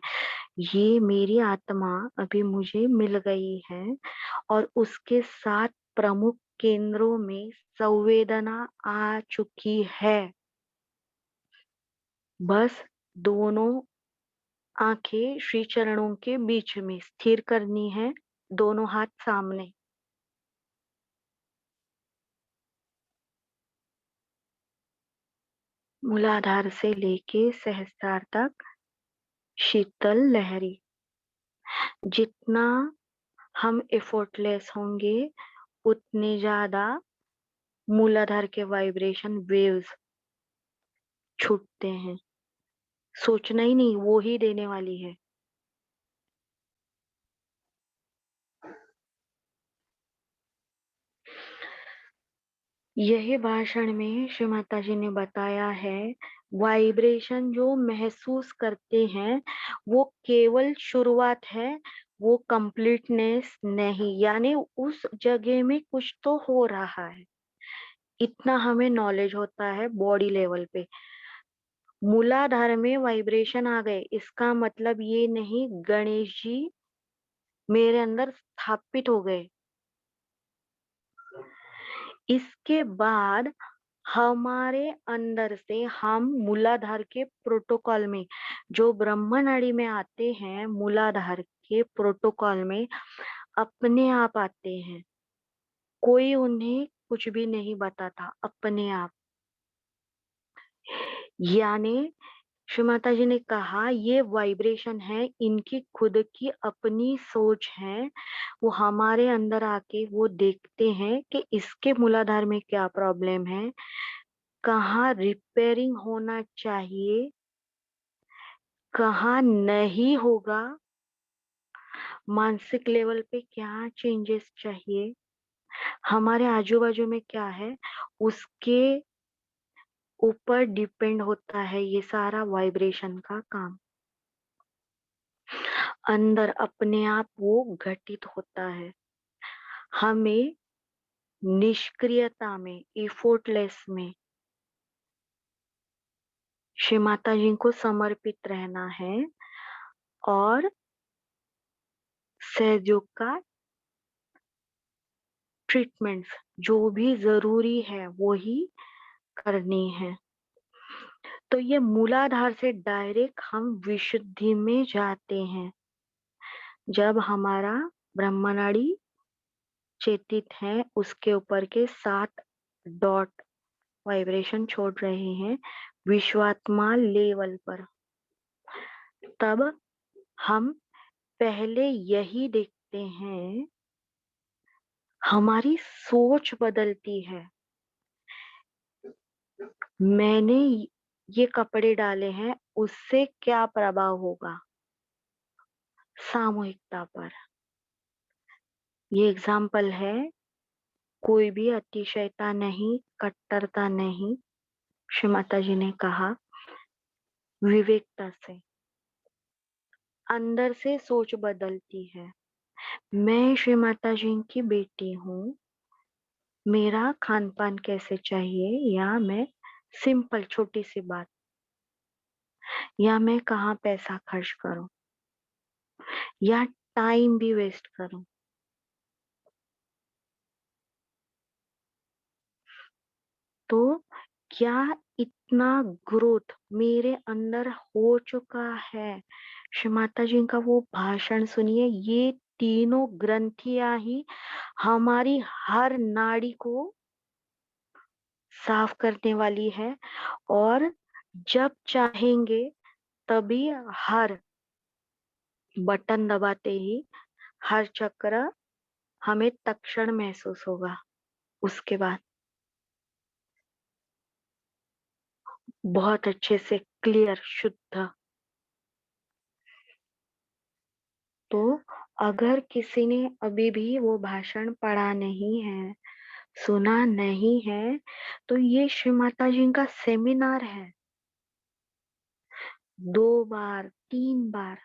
ये मेरी आत्मा अभी मुझे मिल गई है और उसके 7 प्रमुख केंद्रों में संवेदना आ चुकी है। बस दोनों आंखें श्री चरणों के बीच में स्थिर करनी है, दोनों हाथ सामने। मूलाधार से लेके सहस्त्रार तक शीतल लहरी। जितना हम एफर्टलेस होंगे, उतने ज्यादा मूलाधार के वाइब्रेशन वेव्स छूटते हैं। सोचना ही नहीं, वो ही देने वाली है। यही भाषण में श्री माता जी ने बताया है, वाइब्रेशन जो महसूस करते हैं वो केवल शुरुआत है, वो कंप्लीटनेस नहीं। यानी उस जगह में कुछ तो हो रहा है, इतना हमें नॉलेज होता है बॉडी लेवल पे। मूलाधार में वाइब्रेशन आ गए, इसका मतलब ये नहीं गणेश जी मेरे अंदर स्थापित हो गए। इसके बाद हमारे अंदर से हम मूलाधार के प्रोटोकॉल में, जो ब्रह्म नाड़ी में आते हैं, मूलाधार के प्रोटोकॉल में अपने आप आते हैं। कोई उन्हें कुछ भी नहीं बताता, अपने आप। यानी श्री माता जी ने कहा ये वाइब्रेशन है, इनकी खुद की अपनी सोच है। वो हमारे अंदर आके वो देखते हैं कि इसके मूलाधार में क्या प्रॉब्लम है, कहाँ रिपेयरिंग होना चाहिए, कहाँ नहीं होगा, मानसिक लेवल पे क्या चेंजेस चाहिए, हमारे आजू बाजू में क्या है, उसके ऊपर डिपेंड होता है ये सारा वाइब्रेशन का काम। अंदर अपने आप वो घटित होता है। हमें निष्क्रियता में, एफोर्टलेस में श्री माता जी को समर्पित रहना है और सहयोग का ट्रीटमेंट्स जो भी जरूरी है वो ही करनी है। तो ये मूलाधार से डायरेक्ट हम विशुद्धि में जाते हैं। जब हमारा ब्रह्मनाड़ी चेतित है, उसके ऊपर के 7 डॉट वाइब्रेशन छोड़ रहे हैं विश्वात्मा लेवल पर, तब हम पहले यही देखते हैं, हमारी सोच बदलती है। मैंने ये कपड़े डाले हैं, उससे क्या प्रभाव होगा सामूहिकता पर। ये एग्जाम्पल है, कोई भी अतिशयता नहीं, कट्टरता नहीं। श्री माता जी ने कहा विवेकता से। अंदर से सोच बदलती है। मैं श्री माता जी की बेटी हूँ, मेरा खान पान कैसे चाहिए, या मैं सिंपल छोटी सी बात, या मैं कहाँ पैसा खर्च करूं, या टाइम भी वेस्ट करूं। तो क्या इतना ग्रोथ मेरे अंदर हो चुका है? श्री माता जी का वो भाषण सुनिए, ये तीनों ग्रंथियां ही हमारी हर नाड़ी को साफ करने वाली है, और जब चाहेंगे तभी हर बटन दबाते ही हर चक्र हमें तत्क्षण महसूस होगा। उसके बाद बहुत अच्छे से क्लियर शुद्ध। तो अगर किसी ने अभी भी वो भाषण पढ़ा नहीं है, सुना नहीं है, तो ये श्री माता जी का सेमिनार है। 2 बार 3 बार,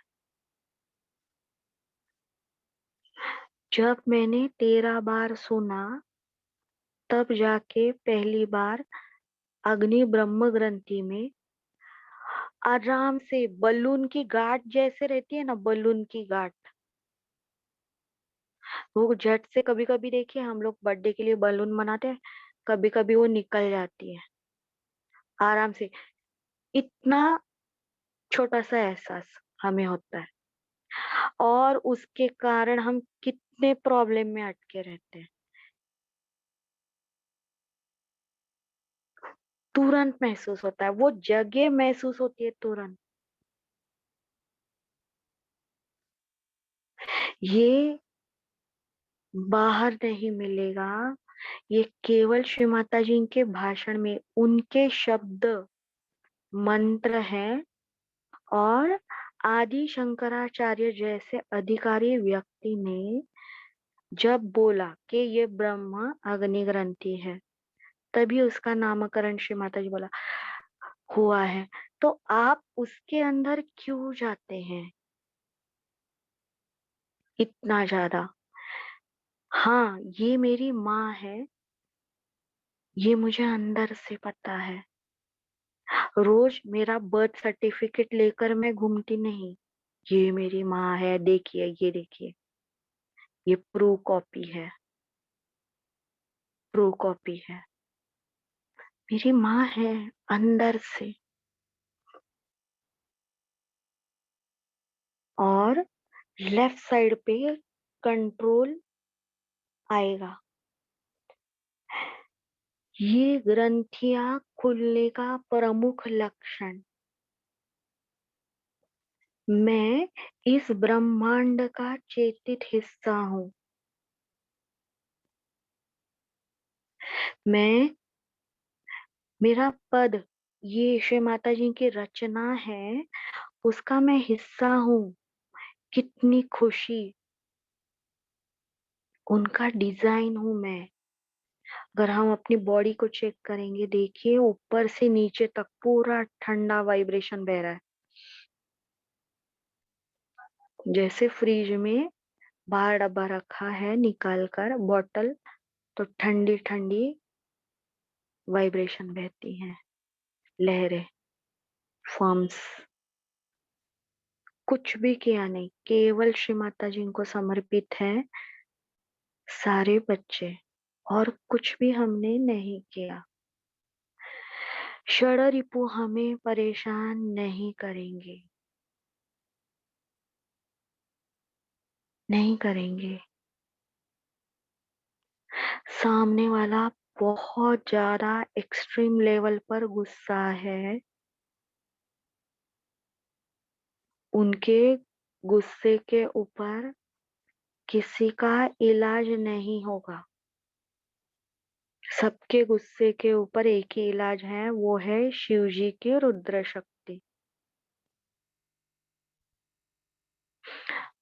जब मैंने 13 बार सुना, तब जाके पहली बार अग्नि ब्रह्म ग्रंथि में आराम से बलून की गांठ जैसे रहती है ना, बलून की गांठ, वो झट से, कभी कभी देखिए हम लोग बर्थडे के लिए बलून बनाते हैं, कभी कभी वो निकल जाती है आराम से, इतना छोटा सा एहसास हमें होता है, और उसके कारण हम कितने प्रॉब्लम में अटके रहते हैं। तुरंत महसूस होता है, वो जगह महसूस होती है तुरंत। ये बाहर नहीं मिलेगा, ये केवल श्री माता जी के भाषण में उनके शब्द मंत्र हैं, और आदि शंकराचार्य जैसे अधिकारी व्यक्ति ने जब बोला कि ये ब्रह्म अग्नि ग्रंथि है, तभी उसका नामकरण श्री माता जी बोला हुआ है। तो आप उसके अंदर क्यों जाते हैं इतना ज्यादा? हाँ, ये मेरी माँ है, ये मुझे अंदर से पता है। रोज मेरा बर्थ सर्टिफिकेट लेकर मैं घूमती नहीं, ये मेरी माँ है, देखिए ये देखिए, ये प्रू कॉपी है, प्रू कॉपी है, मेरी माँ है अंदर से। और लेफ्ट साइड पे कंट्रोल आएगा, ये ग्रंथियां खुलने का प्रमुख लक्षण। मैं इस ब्रह्मांड का चेतित हिस्सा हूँ। मैं, मेरा पद, ये श्री माता जी की रचना है, उसका मैं हिस्सा हूँ। कितनी खुशी, उनका डिजाइन हूं मैं। अगर हम अपनी बॉडी को चेक करेंगे, देखिए ऊपर से नीचे तक पूरा ठंडा वाइब्रेशन बह रहा है, जैसे फ्रिज में बाहर डब्बा रखा है, निकाल कर बॉटल, तो ठंडी ठंडी वाइब्रेशन बहती है, लहरें, फॉर्म्स। कुछ भी किया नहीं, केवल श्री माता जी को समर्पित है सारे बच्चे, और कुछ भी हमने नहीं किया। षड रिपु हमें परेशान नहीं करेंगे, नहीं करेंगे। सामने वाला बहुत ज्यादा एक्सट्रीम लेवल पर गुस्सा है, उनके गुस्से के ऊपर किसी का इलाज नहीं होगा। सबके गुस्से के ऊपर एक ही इलाज है, वो है शिव जी की रुद्र शक्ति।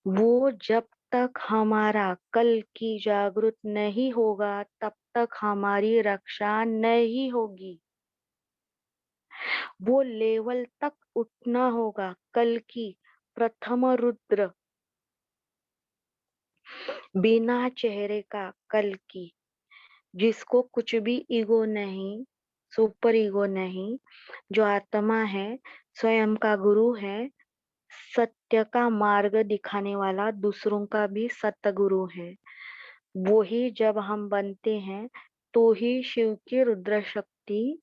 वो जब तक हमारा कल की जागृत नहीं होगा, तब तक हमारी रक्षा नहीं होगी। वो लेवल तक उठना होगा कल की, प्रथम रुद्र, बिना चेहरे का कल्कि, जिसको कुछ भी ईगो नहीं, सुपर ईगो नहीं, जो आत्मा है, स्वयं का गुरु है, सत्य का मार्ग दिखाने वाला, दूसरों का भी सतगुरु है। वो ही जब हम बनते हैं तो ही शिव की रुद्र शक्ति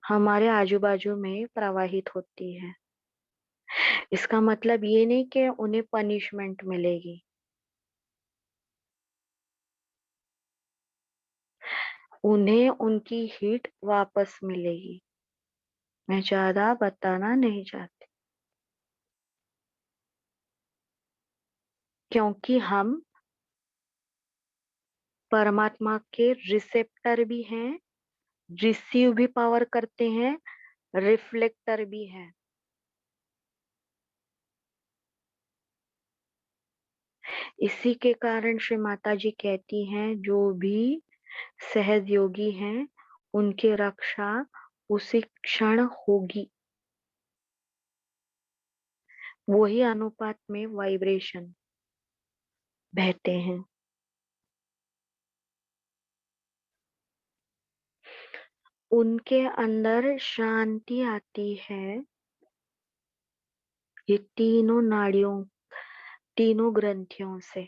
हमारे आजू बाजू में प्रवाहित होती है। इसका मतलब ये नहीं कि उन्हें पनिशमेंट मिलेगी, उन्हें उनकी हिट वापस मिलेगी। मैं ज्यादा बताना नहीं चाहती, क्योंकि हम परमात्मा के रिसेप्टर भी हैं, रिसीव भी पावर करते हैं, रिफ्लेक्टर भी है। इसी के कारण श्री माता जी कहती हैं, जो भी सहज योगी हैं उनकी रक्षा उसी क्षण होगी। वही अनुपात में वाइब्रेशन बहते हैं। उनके अंदर शांति आती है। ये तीनों नाड़ियों, तीनों ग्रंथियों से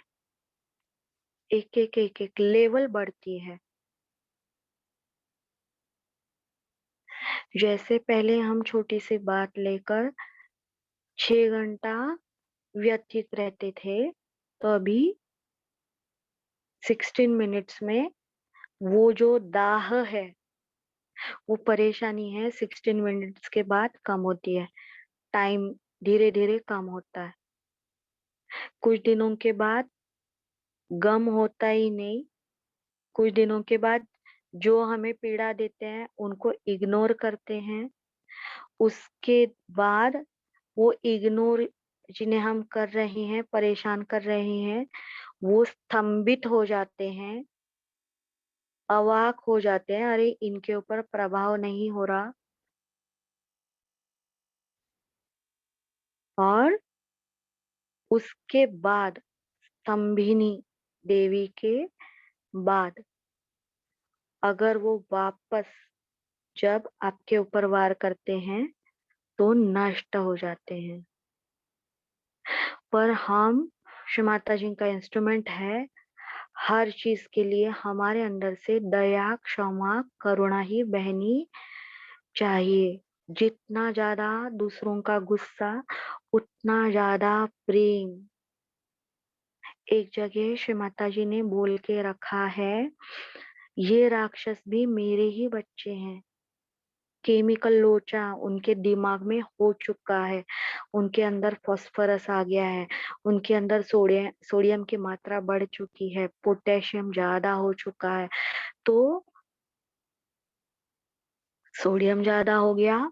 एक एक लेवल बढ़ती है। जैसे पहले हम छोटी सी बात लेकर 6 घंटा व्यतीत रहते थे, तो अभी 16 मिनट्स में वो जो दाह है, वो परेशानी है, 16 मिनट्स के बाद कम होती है। टाइम धीरे धीरे कम होता है। कुछ दिनों के बाद गम होता ही नहीं। कुछ दिनों के बाद जो हमें पीड़ा देते हैं उनको इग्नोर करते हैं। उसके बाद वो इग्नोर जिन्हें हम कर रहे हैं, परेशान कर रहे हैं, वो स्तंभित हो जाते हैं, अवाक हो जाते हैं, अरे इनके ऊपर प्रभाव नहीं हो रहा। और उसके बाद स्तंभिनी देवी के बाद अगर वो वापस जब आपके ऊपर वार करते हैं तो नष्ट हो जाते हैं। पर हम श्री माता जी का इंस्ट्रूमेंट है। हर चीज के लिए हमारे अंदर से दया, क्षमा, करुणा ही बहनी चाहिए। जितना ज्यादा दूसरों का गुस्सा, उतना ज्यादा प्रेम। एक जगह श्री माता जी ने बोल के रखा है, ये राक्षस भी मेरे ही बच्चे हैं। केमिकल लोचा उनके दिमाग में हो चुका है, उनके अंदर फास्फोरस आ गया है, उनके अंदर सोडियम की मात्रा बढ़ चुकी है, पोटेशियम ज्यादा हो चुका है। तो सोडियम ज्यादा हो गया,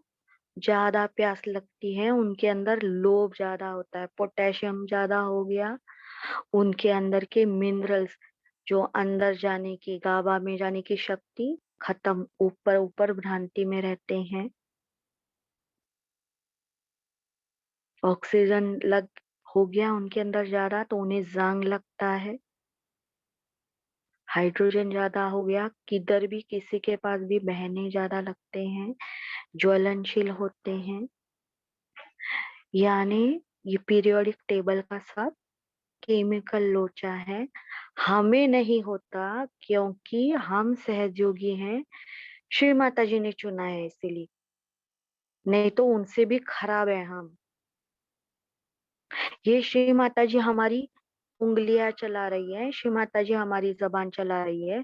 ज्यादा प्यास लगती है, उनके अंदर लोभ ज्यादा होता है। पोटेशियम ज्यादा हो गया, उनके अंदर के मिनरल्स, जो अंदर जाने की, गाबा में जाने की शक्ति खत्म, ऊपर ऊपर भ्रांति में रहते हैं। ऑक्सीजन लग हो गया उनके अंदर ज्यादा, तो उन्हें जांग लगता है। हाइड्रोजन ज्यादा हो गया, किधर भी किसी के पास भी बहने ज्यादा लगते हैं, ज्वलनशील होते हैं। यानी ये पीरियोडिक टेबल का सब केमिकल लोचा है। हमें नहीं होता क्योंकि हम सहयोगी हैं, श्री माता जी ने चुना है इसीलिए। नहीं तो उनसे भी खराब है हम। ये श्री माता जी हमारी उंगलियां चला रही है, श्री माता जी हमारी जबान चला रही है।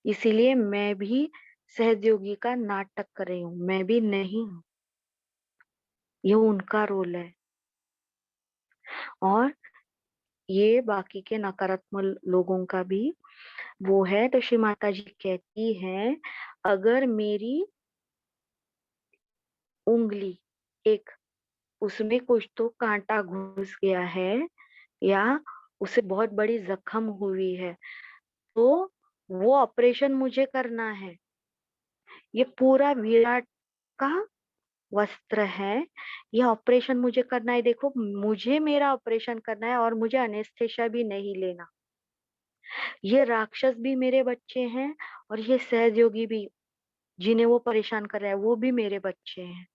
इसीलिए मैं भी सहयोगी का नाटक कर रही हूँ, मैं भी नहीं हूँ। ये उनका रोल है। और ये बाकी के नकारात्मक लोगों का भी वो है। तो श्री माता जी कहती है, अगर मेरी उंगली एक, उसमें कुछ तो कांटा घुस गया है, या उसे बहुत बड़ी जख्म हुई है, तो वो ऑपरेशन मुझे करना है। ये पूरा विराट का वस्त्र है, ये ऑपरेशन मुझे करना है। देखो, मुझे मेरा ऑपरेशन करना है और मुझे अनेस्थेसिया भी नहीं लेना। ये राक्षस भी मेरे बच्चे हैं और ये सहयोगी भी, जिन्हें वो परेशान कर रहा है, वो भी मेरे बच्चे हैं।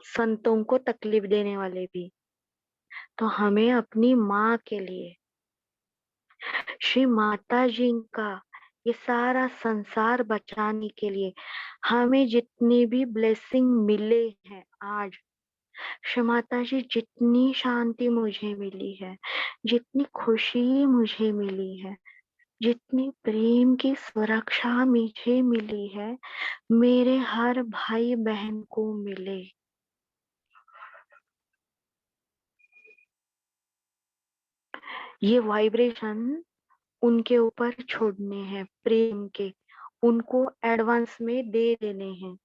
संतों को तकलीफ देने वाले भी। तो हमें अपनी माँ के लिए, श्री माता जी का ये सारा संसार बचाने के लिए, हमें जितनी भी ब्लेसिंग मिले हैं आज, श्री माता जी, जितनी शांति मुझे मिली है, जितनी खुशी मुझे मिली है, जितनी प्रेम की सुरक्षा मुझे मिली है, मेरे हर भाई बहन को मिले। ये वाइब्रेशन उनके ऊपर छोड़ने हैं, प्रेम के, उनको एडवांस में दे देने हैं।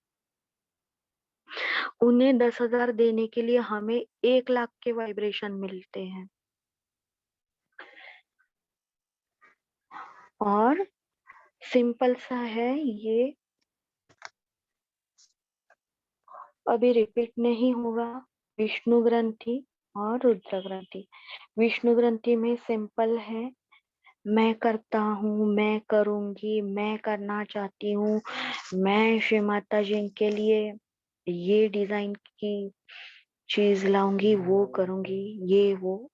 उन्हें 10,000 देने के लिए हमें 1,00,000 के वाइब्रेशन मिलते हैं। और सिंपल सा है ये, अभी रिपीट नहीं होगा। विष्णु ग्रंथि और रुद्र ग्रंथि। विष्णु ग्रंथि में सिंपल है, मैं करता हूँ, मैं करूंगी, मैं करना चाहती हूँ, मैं श्री माता जी के लिए ये डिजाइन की चीज लाऊंगी, वो करूंगी, ये वो,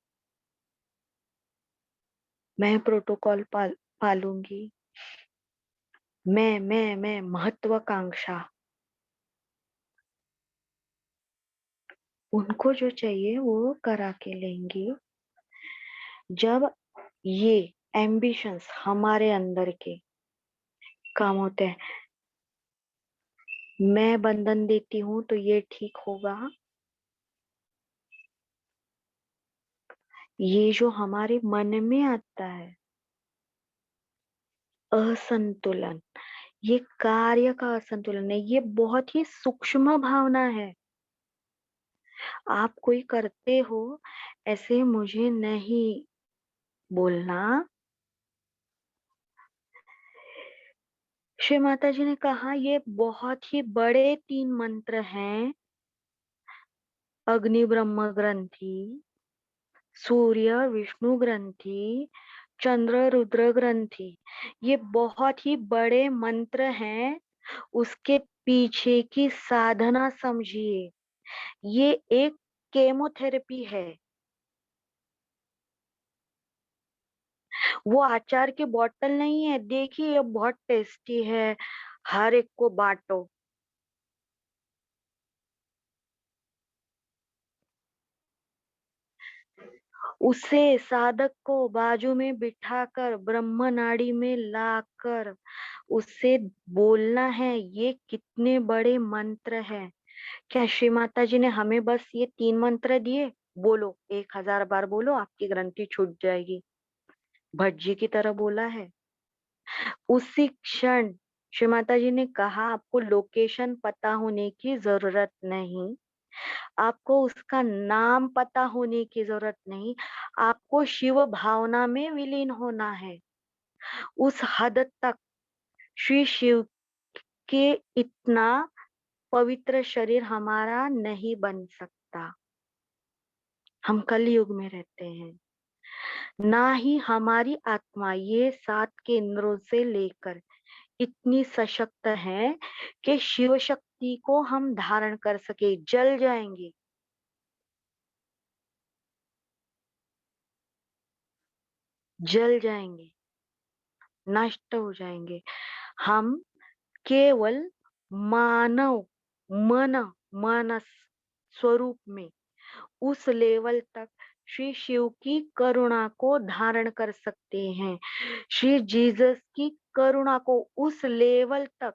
मैं प्रोटोकॉल पालूंगी, मैं महत्वाकांक्षा। उनको जो चाहिए वो करा के लेंगी। जब ये एम्बिशंस हमारे अंदर के काम होते हैं, मैं बंधन देती हूँ तो ये ठीक होगा, ये जो हमारे मन में आता है असंतुलन, ये कार्य का असंतुलन है, ये बहुत ही सूक्ष्म भावना है। आप कोई करते हो ऐसे मुझे नहीं बोलना। श्री माता जी ने कहा ये बहुत ही बड़े 3 मंत्र हैं, अग्नि ब्रह्म ग्रंथि, सूर्य विष्णु ग्रंथि, चंद्र रुद्र ग्रंथि। ये बहुत ही बड़े मंत्र हैं, उसके पीछे की साधना समझिए। ये एक केमोथेरेपी है। वो अचार की बोतल नहीं है, देखिए ये बहुत टेस्टी है, हर एक को बांटो। उसे साधक को बाजू में बिठाकर ब्रह्म नाड़ी में लाकर उससे बोलना है, ये कितने बड़े मंत्र हैं। क्या श्री माता जी ने हमें बस ये 3 मंत्र दिए, बोलो 1,000 बार बोलो आपकी ग्रंथि छूट जाएगी, भज्जी की तरह बोला है? उसी क्षण श्री माता जी ने कहा आपको लोकेशन पता होने की जरूरत नहीं, आपको उसका नाम पता होने की जरूरत नहीं, आपको शिव भावना में विलीन होना है। उस हद तक श्री शिव के इतना पवित्र शरीर हमारा नहीं बन सकता। हम कलयुग में रहते हैं, ना ही हमारी आत्मा ये 7 केंद्रों से लेकर इतनी सशक्त है कि शिव शक्ति को हम धारण कर सके। जल जाएंगे, जल जाएंगे, नष्ट हो जाएंगे। हम केवल मानव मन मानस स्वरूप में उस लेवल तक श्री शिव की करुणा को धारण कर सकते हैं, श्री जीसस की करुणा को उस लेवल तक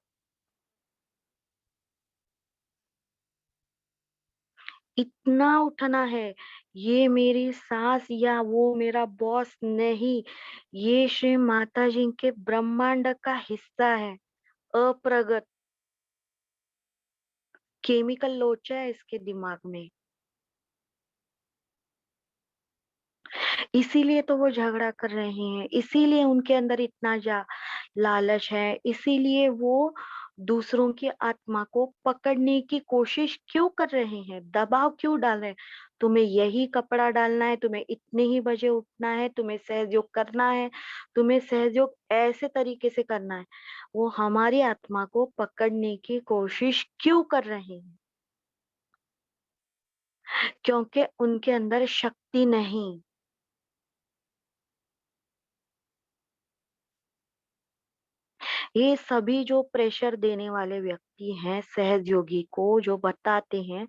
इतना उठना है। ये मेरी सास या वो मेरा बॉस नहीं, ये श्री माता जी के ब्रह्मांड का हिस्सा है, अप्रगट। केमिकल लोचा है इसके दिमाग में, इसीलिए तो वो झगड़ा कर रहे हैं, इसीलिए उनके अंदर इतना लालच है, इसीलिए वो दूसरों की आत्मा को पकड़ने की कोशिश क्यों कर रहे हैं, दबाव क्यों डाल रहे हैं? तुम्हें यही कपड़ा डालना है, तुम्हें इतने ही बजे उठना है, तुम्हें सहयोग करना है, तुम्हें सहयोग ऐसे तरीके से करना है। वो हमारी आत्मा को पकड़ने की कोशिश क्यों कर रहे हैं? क्योंकि उनके अंदर शक्ति नहीं। ये सभी जो प्रेशर देने वाले व्यक्ति हैं, सहयोगी को जो बताते हैं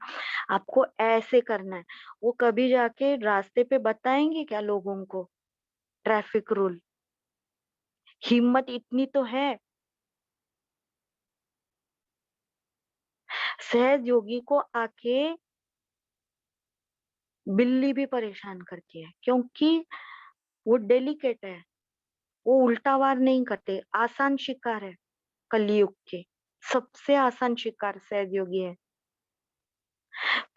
आपको ऐसे करना है, वो कभी जाके रास्ते पे बताएंगे क्या लोगों को ट्रैफिक रूल? हिम्मत इतनी तो है। सहयोगी को आके बिल्ली भी परेशान करती है, क्योंकि वो डेलिकेट है, वो उल्टा वार नहीं करते, आसान शिकार है। कलयुग के सबसे आसान शिकार सहयोगी है।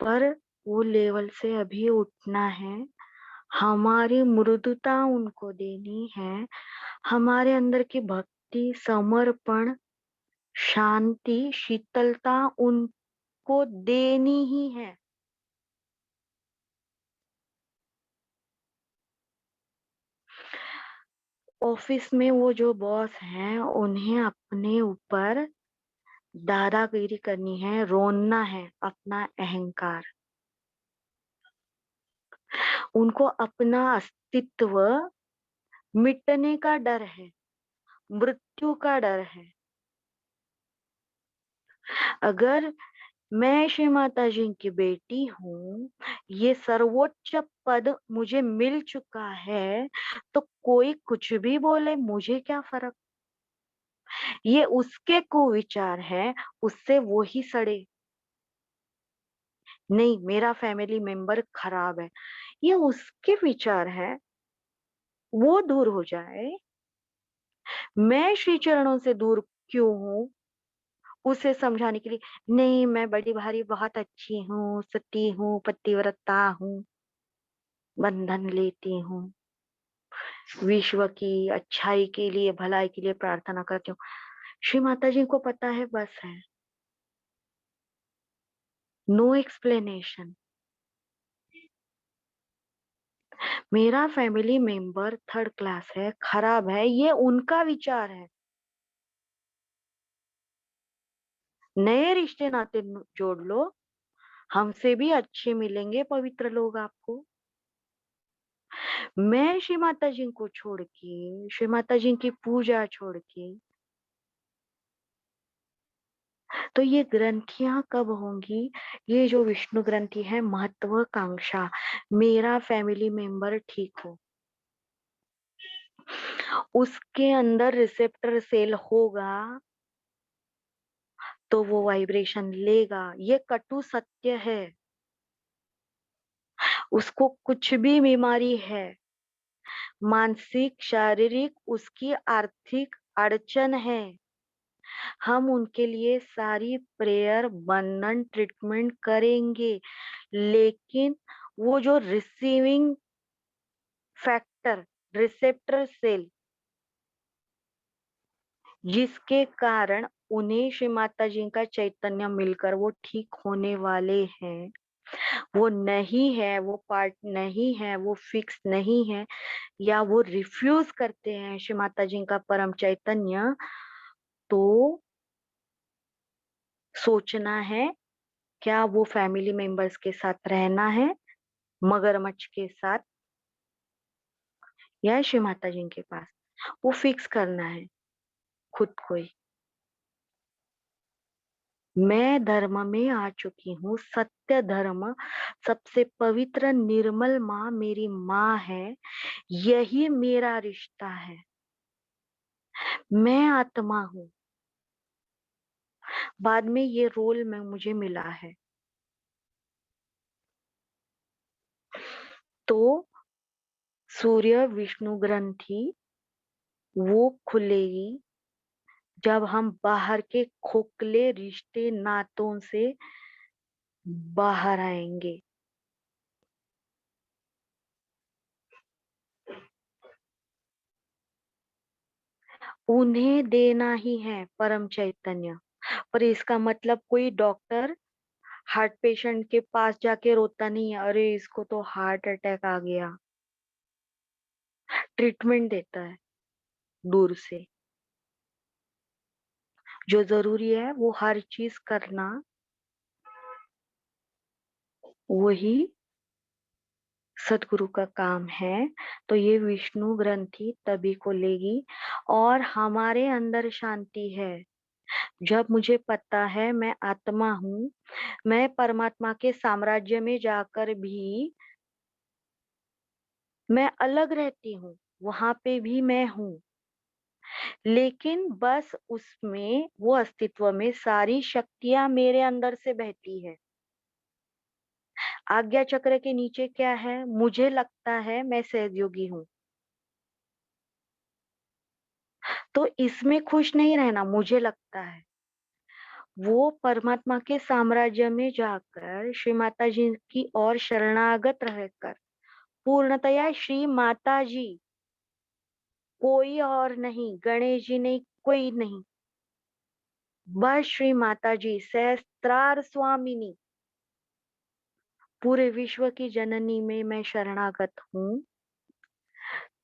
पर वो लेवल से अभी उठना है, हमारी मृदुता उनको देनी है, हमारे अंदर की भक्ति, समर्पण, शांति, शीतलता उनको देनी ही है। ऑफिस में वो जो बॉस हैं उन्हें अपने ऊपर दादागिरी करनी है, रोनना है अपना अहंकार। उनको अपना अस्तित्व मिटने का डर है, मृत्यु का डर है। अगर मैं श्री माता जी की बेटी हूँ, ये सर्वोच्च पद मुझे मिल चुका है, तो कोई कुछ भी बोले मुझे क्या फर्क। ये उसके कुविचार है, उससे वो ही सड़े। नहीं, मेरा फैमिली मेंबर खराब है, ये उसके विचार है, वो दूर हो जाए। मैं श्री चरणों से दूर क्यों हूँ? उसे समझाने के लिए, नहीं मैं बड़ी भारी बहुत अच्छी हूँ, सती हूँ, पतिव्रता हूँ, बंधन लेती हूँ, विश्व की अच्छाई के लिए, भलाई के लिए प्रार्थना करती हूँ। श्री माता जी को पता है, बस है। No explanation. मेरा फैमिली मेंबर थर्ड क्लास है, खराब है, ये उनका विचार है। नए रिश्ते नाते जोड़ लो, हमसे भी अच्छे मिलेंगे पवित्र लोग आपको। मैं श्री माता जी को छोड़ के, श्री माता जी की पूजा छोड़ के, तो ये ग्रंथियां कब होंगी? ये जो विष्णु ग्रंथि है, महत्वाकांक्षा, मेरा फैमिली मेंबर ठीक हो, उसके अंदर रिसेप्टर सेल होगा, तो वो वाइब्रेशन लेगा। ये कटु सत्य है। उसको कुछ भी बीमारी है, मानसिक, शारीरिक, उसकी आर्थिक अड़चन है, हम उनके लिए सारी प्रेयर, बंधन, ट्रीटमेंट करेंगे। लेकिन वो जो रिसीविंग फैक्टर, रिसेप्टर सेल, जिसके कारण उन्हें श्री माता जी का चैतन्य मिलकर वो ठीक होने वाले हैं, वो नहीं है, वो पार्ट नहीं है, वो फिक्स नहीं है, या वो रिफ्यूज करते हैं श्री माता जी का परम चैतन्य, तो सोचना है क्या वो फैमिली मेंबर्स के साथ रहना है, मगरमच्छ के साथ, या श्री माता जी के पास। वो फिक्स करना है खुद को ही। मैं धर्म में आ चुकी हूँ, सत्य धर्म, सबसे पवित्र निर्मल माँ मेरी माँ है, यही मेरा रिश्ता है। मैं आत्मा हूँ, बाद में ये रोल में मुझे मिला है। तो सूर्य विष्णु ग्रंथि वो खुलेगी जब हम बाहर के खोखले रिश्ते नातों से बाहर आएंगे। उन्हें देना ही है परम चैतन्य। पर इसका मतलब कोई डॉक्टर हार्ट पेशेंट के पास जाके रोता नहीं है, अरे इसको तो हार्ट अटैक आ गया। ट्रीटमेंट देता है दूर से। जो जरूरी है वो हर चीज करना, वही सदगुरु का काम है। तो ये विष्णु ग्रंथि तभी को लेगी और हमारे अंदर शांति है। जब मुझे पता है मैं आत्मा हूँ, मैं परमात्मा के साम्राज्य में जाकर भी मैं अलग रहती हूँ, वहां पे भी मैं हूँ, लेकिन बस उसमें वो अस्तित्व में सारी शक्तियां मेरे अंदर से बहती है। आज्ञा चक्र के नीचे क्या है, मुझे लगता है मैं सहयोगी हूँ, तो इसमें खुश नहीं रहना। मुझे लगता है वो परमात्मा के साम्राज्य में जाकर श्री माता जी की ओर शरणागत रहकर पूर्णतया श्री माता जी, कोई और नहीं, गणेश जी नहीं, कोई नहीं, बस श्री माता जी सहस्त्रार स्वामिनी, पूरे विश्व की जननी में मैं शरणागत हूँ।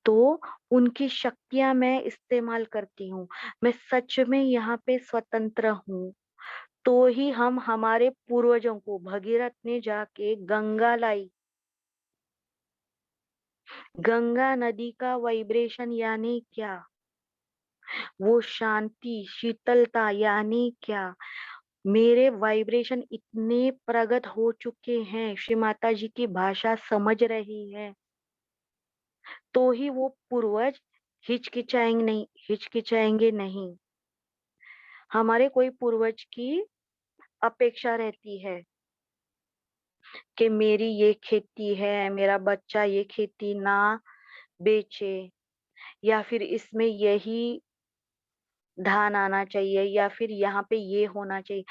तो उनकी शक्तियां मैं इस्तेमाल करती हूँ। मैं सच में यहाँ पे स्वतंत्र हूँ। तो ही हम हमारे पूर्वजों को, भगीरथ ने जाके गंगा लाई। गंगा नदी का वाइब्रेशन यानी क्या, वो शांति शीतलता यानी क्या। मेरे वाइब्रेशन इतने प्रगट हो चुके हैं, श्री माता जी की भाषा समझ रही है, तो ही वो पूर्वज हिचकिचाएंगे नहीं। हमारे कोई पूर्वज की अपेक्षा रहती है कि मेरी ये खेती है, मेरा बच्चा ये खेती ना बेचे, या फिर इसमें यही धान आना चाहिए, या फिर यहाँ पे ये होना चाहिए।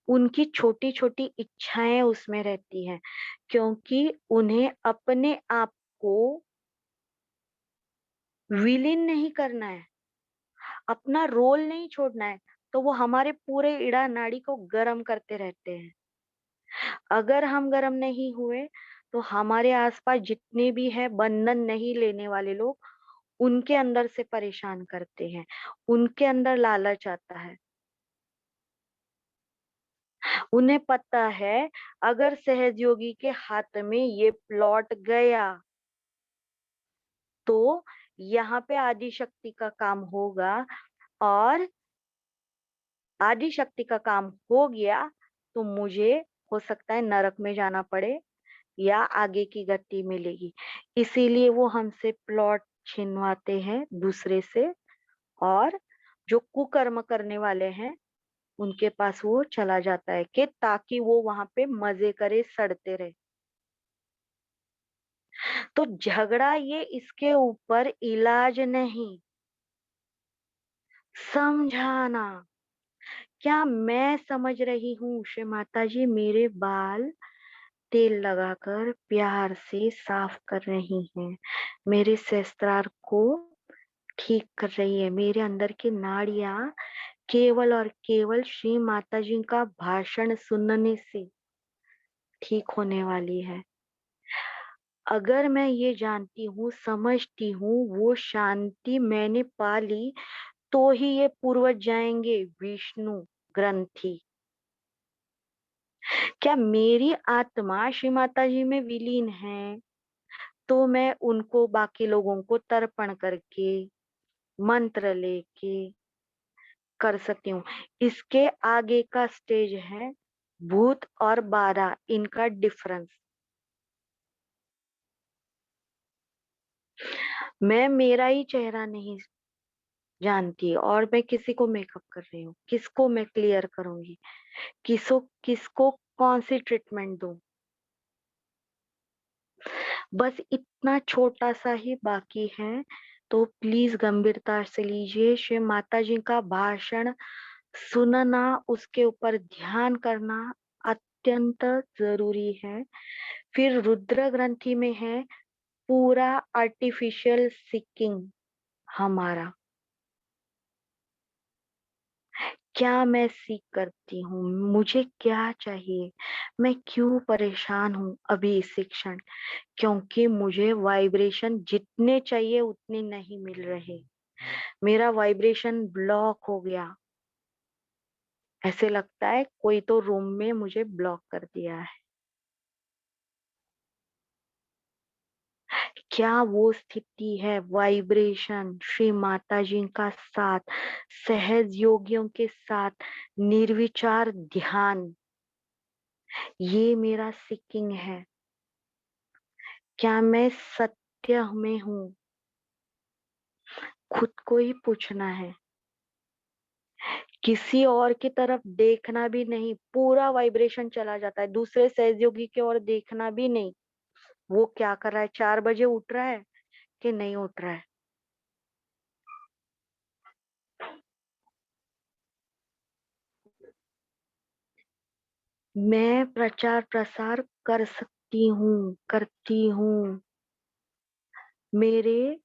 उनकी छोटी छोटी इच्छाएं उसमें रहती हैं, क्योंकि उन्हें अपने आप को विलीन नहीं करना है, अपना रोल नहीं छोड़ना है। तो वो हमारे पूरे इड़ा नाड़ी को गर्म करते रहते हैं। अगर हम गर्म नहीं हुए तो हमारे आसपास जितने भी है बंधन नहीं लेने वाले लोग, उनके अंदर से परेशान करते हैं, उनके अंदर लालच आता है। उन्हें पता है अगर सहयोगी के हाथ में ये प्लॉट गया तो यहाँ पे आदि शक्ति का काम होगा, और आदि शक्ति का काम हो गया तो मुझे हो सकता है नरक में जाना पड़े या आगे की गति मिलेगी। इसीलिए वो हमसे प्लॉट छिनवाते हैं दूसरे से, और जो कुकर्म करने वाले हैं उनके पास वो चला जाता है कि ताकि वो वहां पे मजे करे, सड़ते रहे। तो झगड़ा ये इसके ऊपर इलाज नहीं, समझाना। क्या मैं समझ रही हूँ श्री माता जी मेरे बाल तेल लगाकर प्यार से साफ कर रही हैं, मेरे सहस्त्रार को ठीक कर रही है, मेरे अंदर की नाड़ियां केवल और केवल श्री माता जी का भाषण सुनने से ठीक होने वाली है। अगर मैं ये जानती हूँ, समझती हूँ, वो शांति मैंने पा ली, तो ही ये पूर्वज जाएंगे विष्णु ग्रंथि। क्या मेरी आत्मा श्री माता जी में विलीन है, तो मैं उनको बाकी लोगों को तर्पण करके मंत्र लेके कर सकती हूँ। इसके आगे का स्टेज है भूत और बाधा, इनका डिफरेंस। मैं मेरा ही चेहरा नहीं जानती और मैं किसी को मेकअप कर रही हूँ, किसको मैं क्लियर करूंगी, किसको कौन सी ट्रीटमेंट दूं। बस इतना छोटा सा ही बाकी है, तो प्लीज गंभीरता से लीजिए। श्री माता जी का भाषण सुनना, उसके ऊपर ध्यान करना अत्यंत जरूरी है। फिर रुद्र ग्रंथि में है पूरा आर्टिफिशियल सीकिंग हमारा, क्या मैं सीख करती हूँ? मुझे क्या चाहिए? मैं क्यों परेशान हूँ अभी इस क्षण? क्योंकि मुझे वाइब्रेशन जितने चाहिए उतने नहीं मिल रहे। मेरा वाइब्रेशन ब्लॉक हो गया। ऐसे लगता है कोई तो रूम में मुझे ब्लॉक कर दिया है। क्या वो स्थिति है वाइब्रेशन श्री माता जी का साथ, सहज योगियों के साथ, निर्विचार ध्यान, ये मेरा सीकिंग है। क्या मैं सत्य में हूँ? खुद को ही पूछना है। किसी और की तरफ देखना भी नहीं, पूरा वाइब्रेशन चला जाता है। दूसरे सहयोगी की ओर देखना भी नहीं। वो क्या कर रहा है, 4 बजे उठ रहा है कि नहीं उठ रहा है। मैं प्रचार प्रसार कर सकती हूँ, करती हूँ। मेरे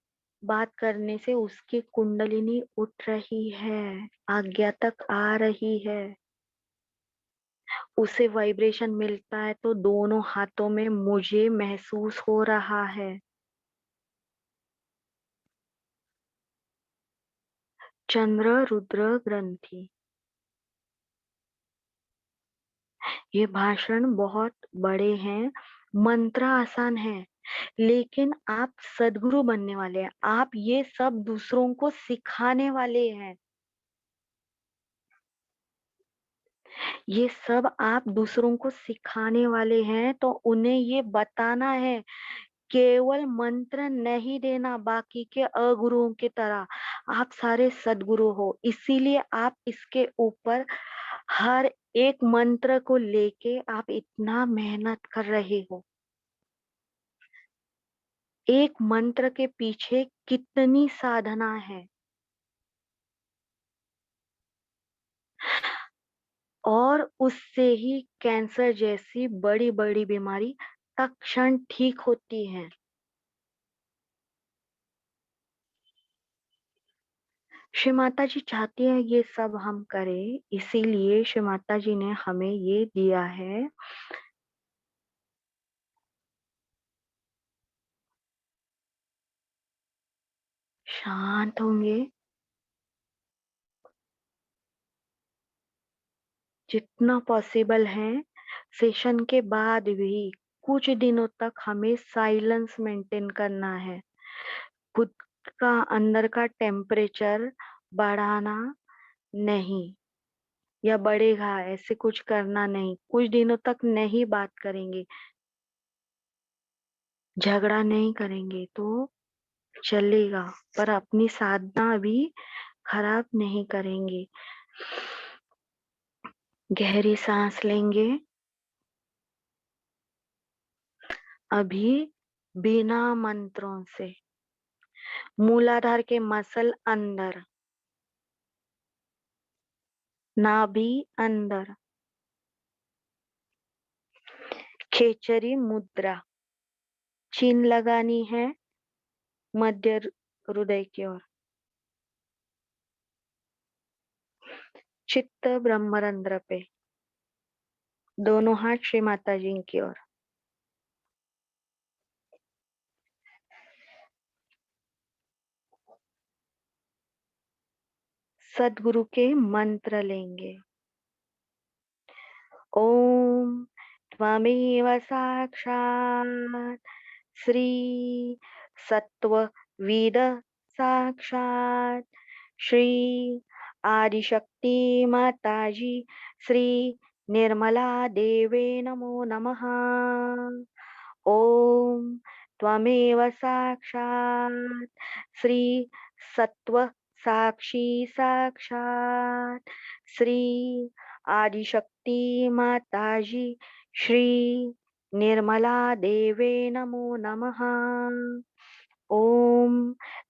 बात करने से उसकी कुंडलिनी उठ रही है, आज्ञा तक आ रही है। उसे वाइब्रेशन मिलता है तो दोनों हाथों में मुझे महसूस हो रहा है। चंद्र रुद्र ग्रंथि। ये भाषण बहुत बड़े हैं, मंत्र आसान है, लेकिन आप सदगुरु बनने वाले हैं। आप ये सब दूसरों को सिखाने वाले हैं। ये सब आप दूसरों को सिखाने वाले हैं, तो उन्हें ये बताना है। केवल मंत्र नहीं देना बाकी के अगुरुओं की तरह। आप सारे सदगुरु हो, इसीलिए आप इसके ऊपर हर एक मंत्र को लेके आप इतना मेहनत कर रहे हो। एक मंत्र के पीछे कितनी साधना है, और उससे ही कैंसर जैसी बड़ी बड़ी बीमारी तत्क्षण ठीक होती है। श्री माता जी चाहती है ये सब हम करें, इसीलिए श्री माता जी ने हमें ये दिया है। शांत होंगे, जितना पॉसिबल है। सेशन के बाद भी कुछ दिनों तक हमें साइलेंस मेंटेन करना है। खुद का अंदर का टेम्परेचर बढ़ाना नहीं, या बढ़ेगा ऐसे कुछ करना नहीं। कुछ दिनों तक नहीं बात करेंगे, झगड़ा नहीं करेंगे तो चलेगा, पर अपनी साधना भी खराब नहीं करेंगे। गहरी सांस लेंगे अभी, बिना मंत्रों से। मूलाधार के मसल अंदर, नाभि अंदर, खेचरी मुद्रा। चिन्ह लगानी है मध्य हृदय की ओर। चित्त ब्रह्मरंध्र पे, दोनों हाथ श्री माता जी की ओर। सदगुरु के मंत्र लेंगे। ओम त्वमेव साक्षात् श्री सत्वविद साक्षात् श्री आदिशक्ति माताजी श्री निर्मला देवे नमो नमः। ओम त्वमेव साक्षात् श्री सत्व साक्षी साक्षात् श्री आदिशक्ति माताजी श्री निर्मला देवे नमो नमः। ओम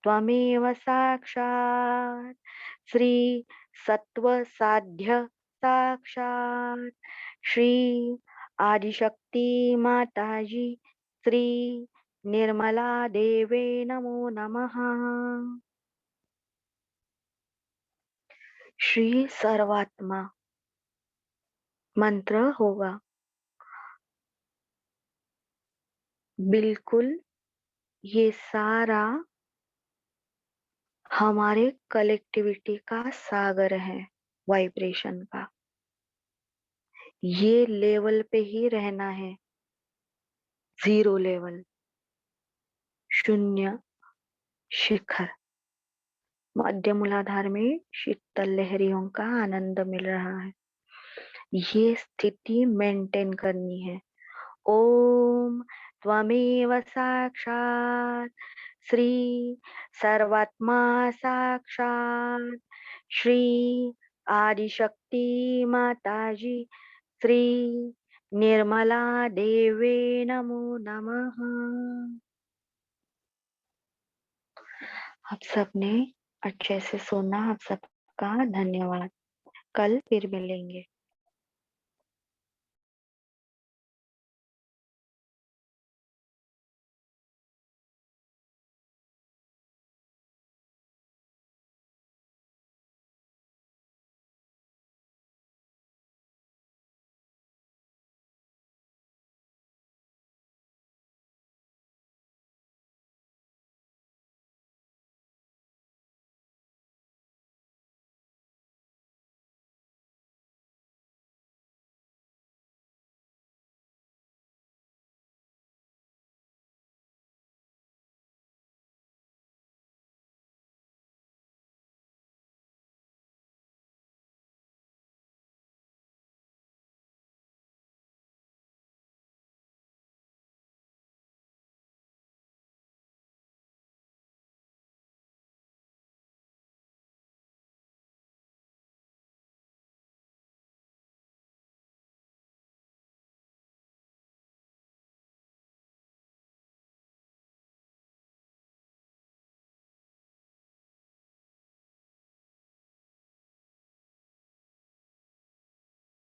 त्वमेव साक्षात् श्री सत्व साध्य साक्षात् श्री आदिशक्ति माताजी श्री निर्मला देवे नमो नमः। श्री सर्वात्मा मंत्र होगा। बिल्कुल ये सारा हमारे कलेक्टिविटी का सागर है, वाइब्रेशन का। ये लेवल पे ही रहना है, जीरो लेवल, शून्य शिखर। मध्य मूलाधार में शीतल लहरियों का आनंद मिल रहा है। ये स्थिति मेंटेन करनी है। ओम त्वमेव साक्षात् श्री सर्वात्मा साक्षात् श्री आदिशक्ति माताजी श्री निर्मला देवे नमो नमः। आप सबने अच्छे से सुना। आप सबका धन्यवाद। कल फिर मिलेंगे।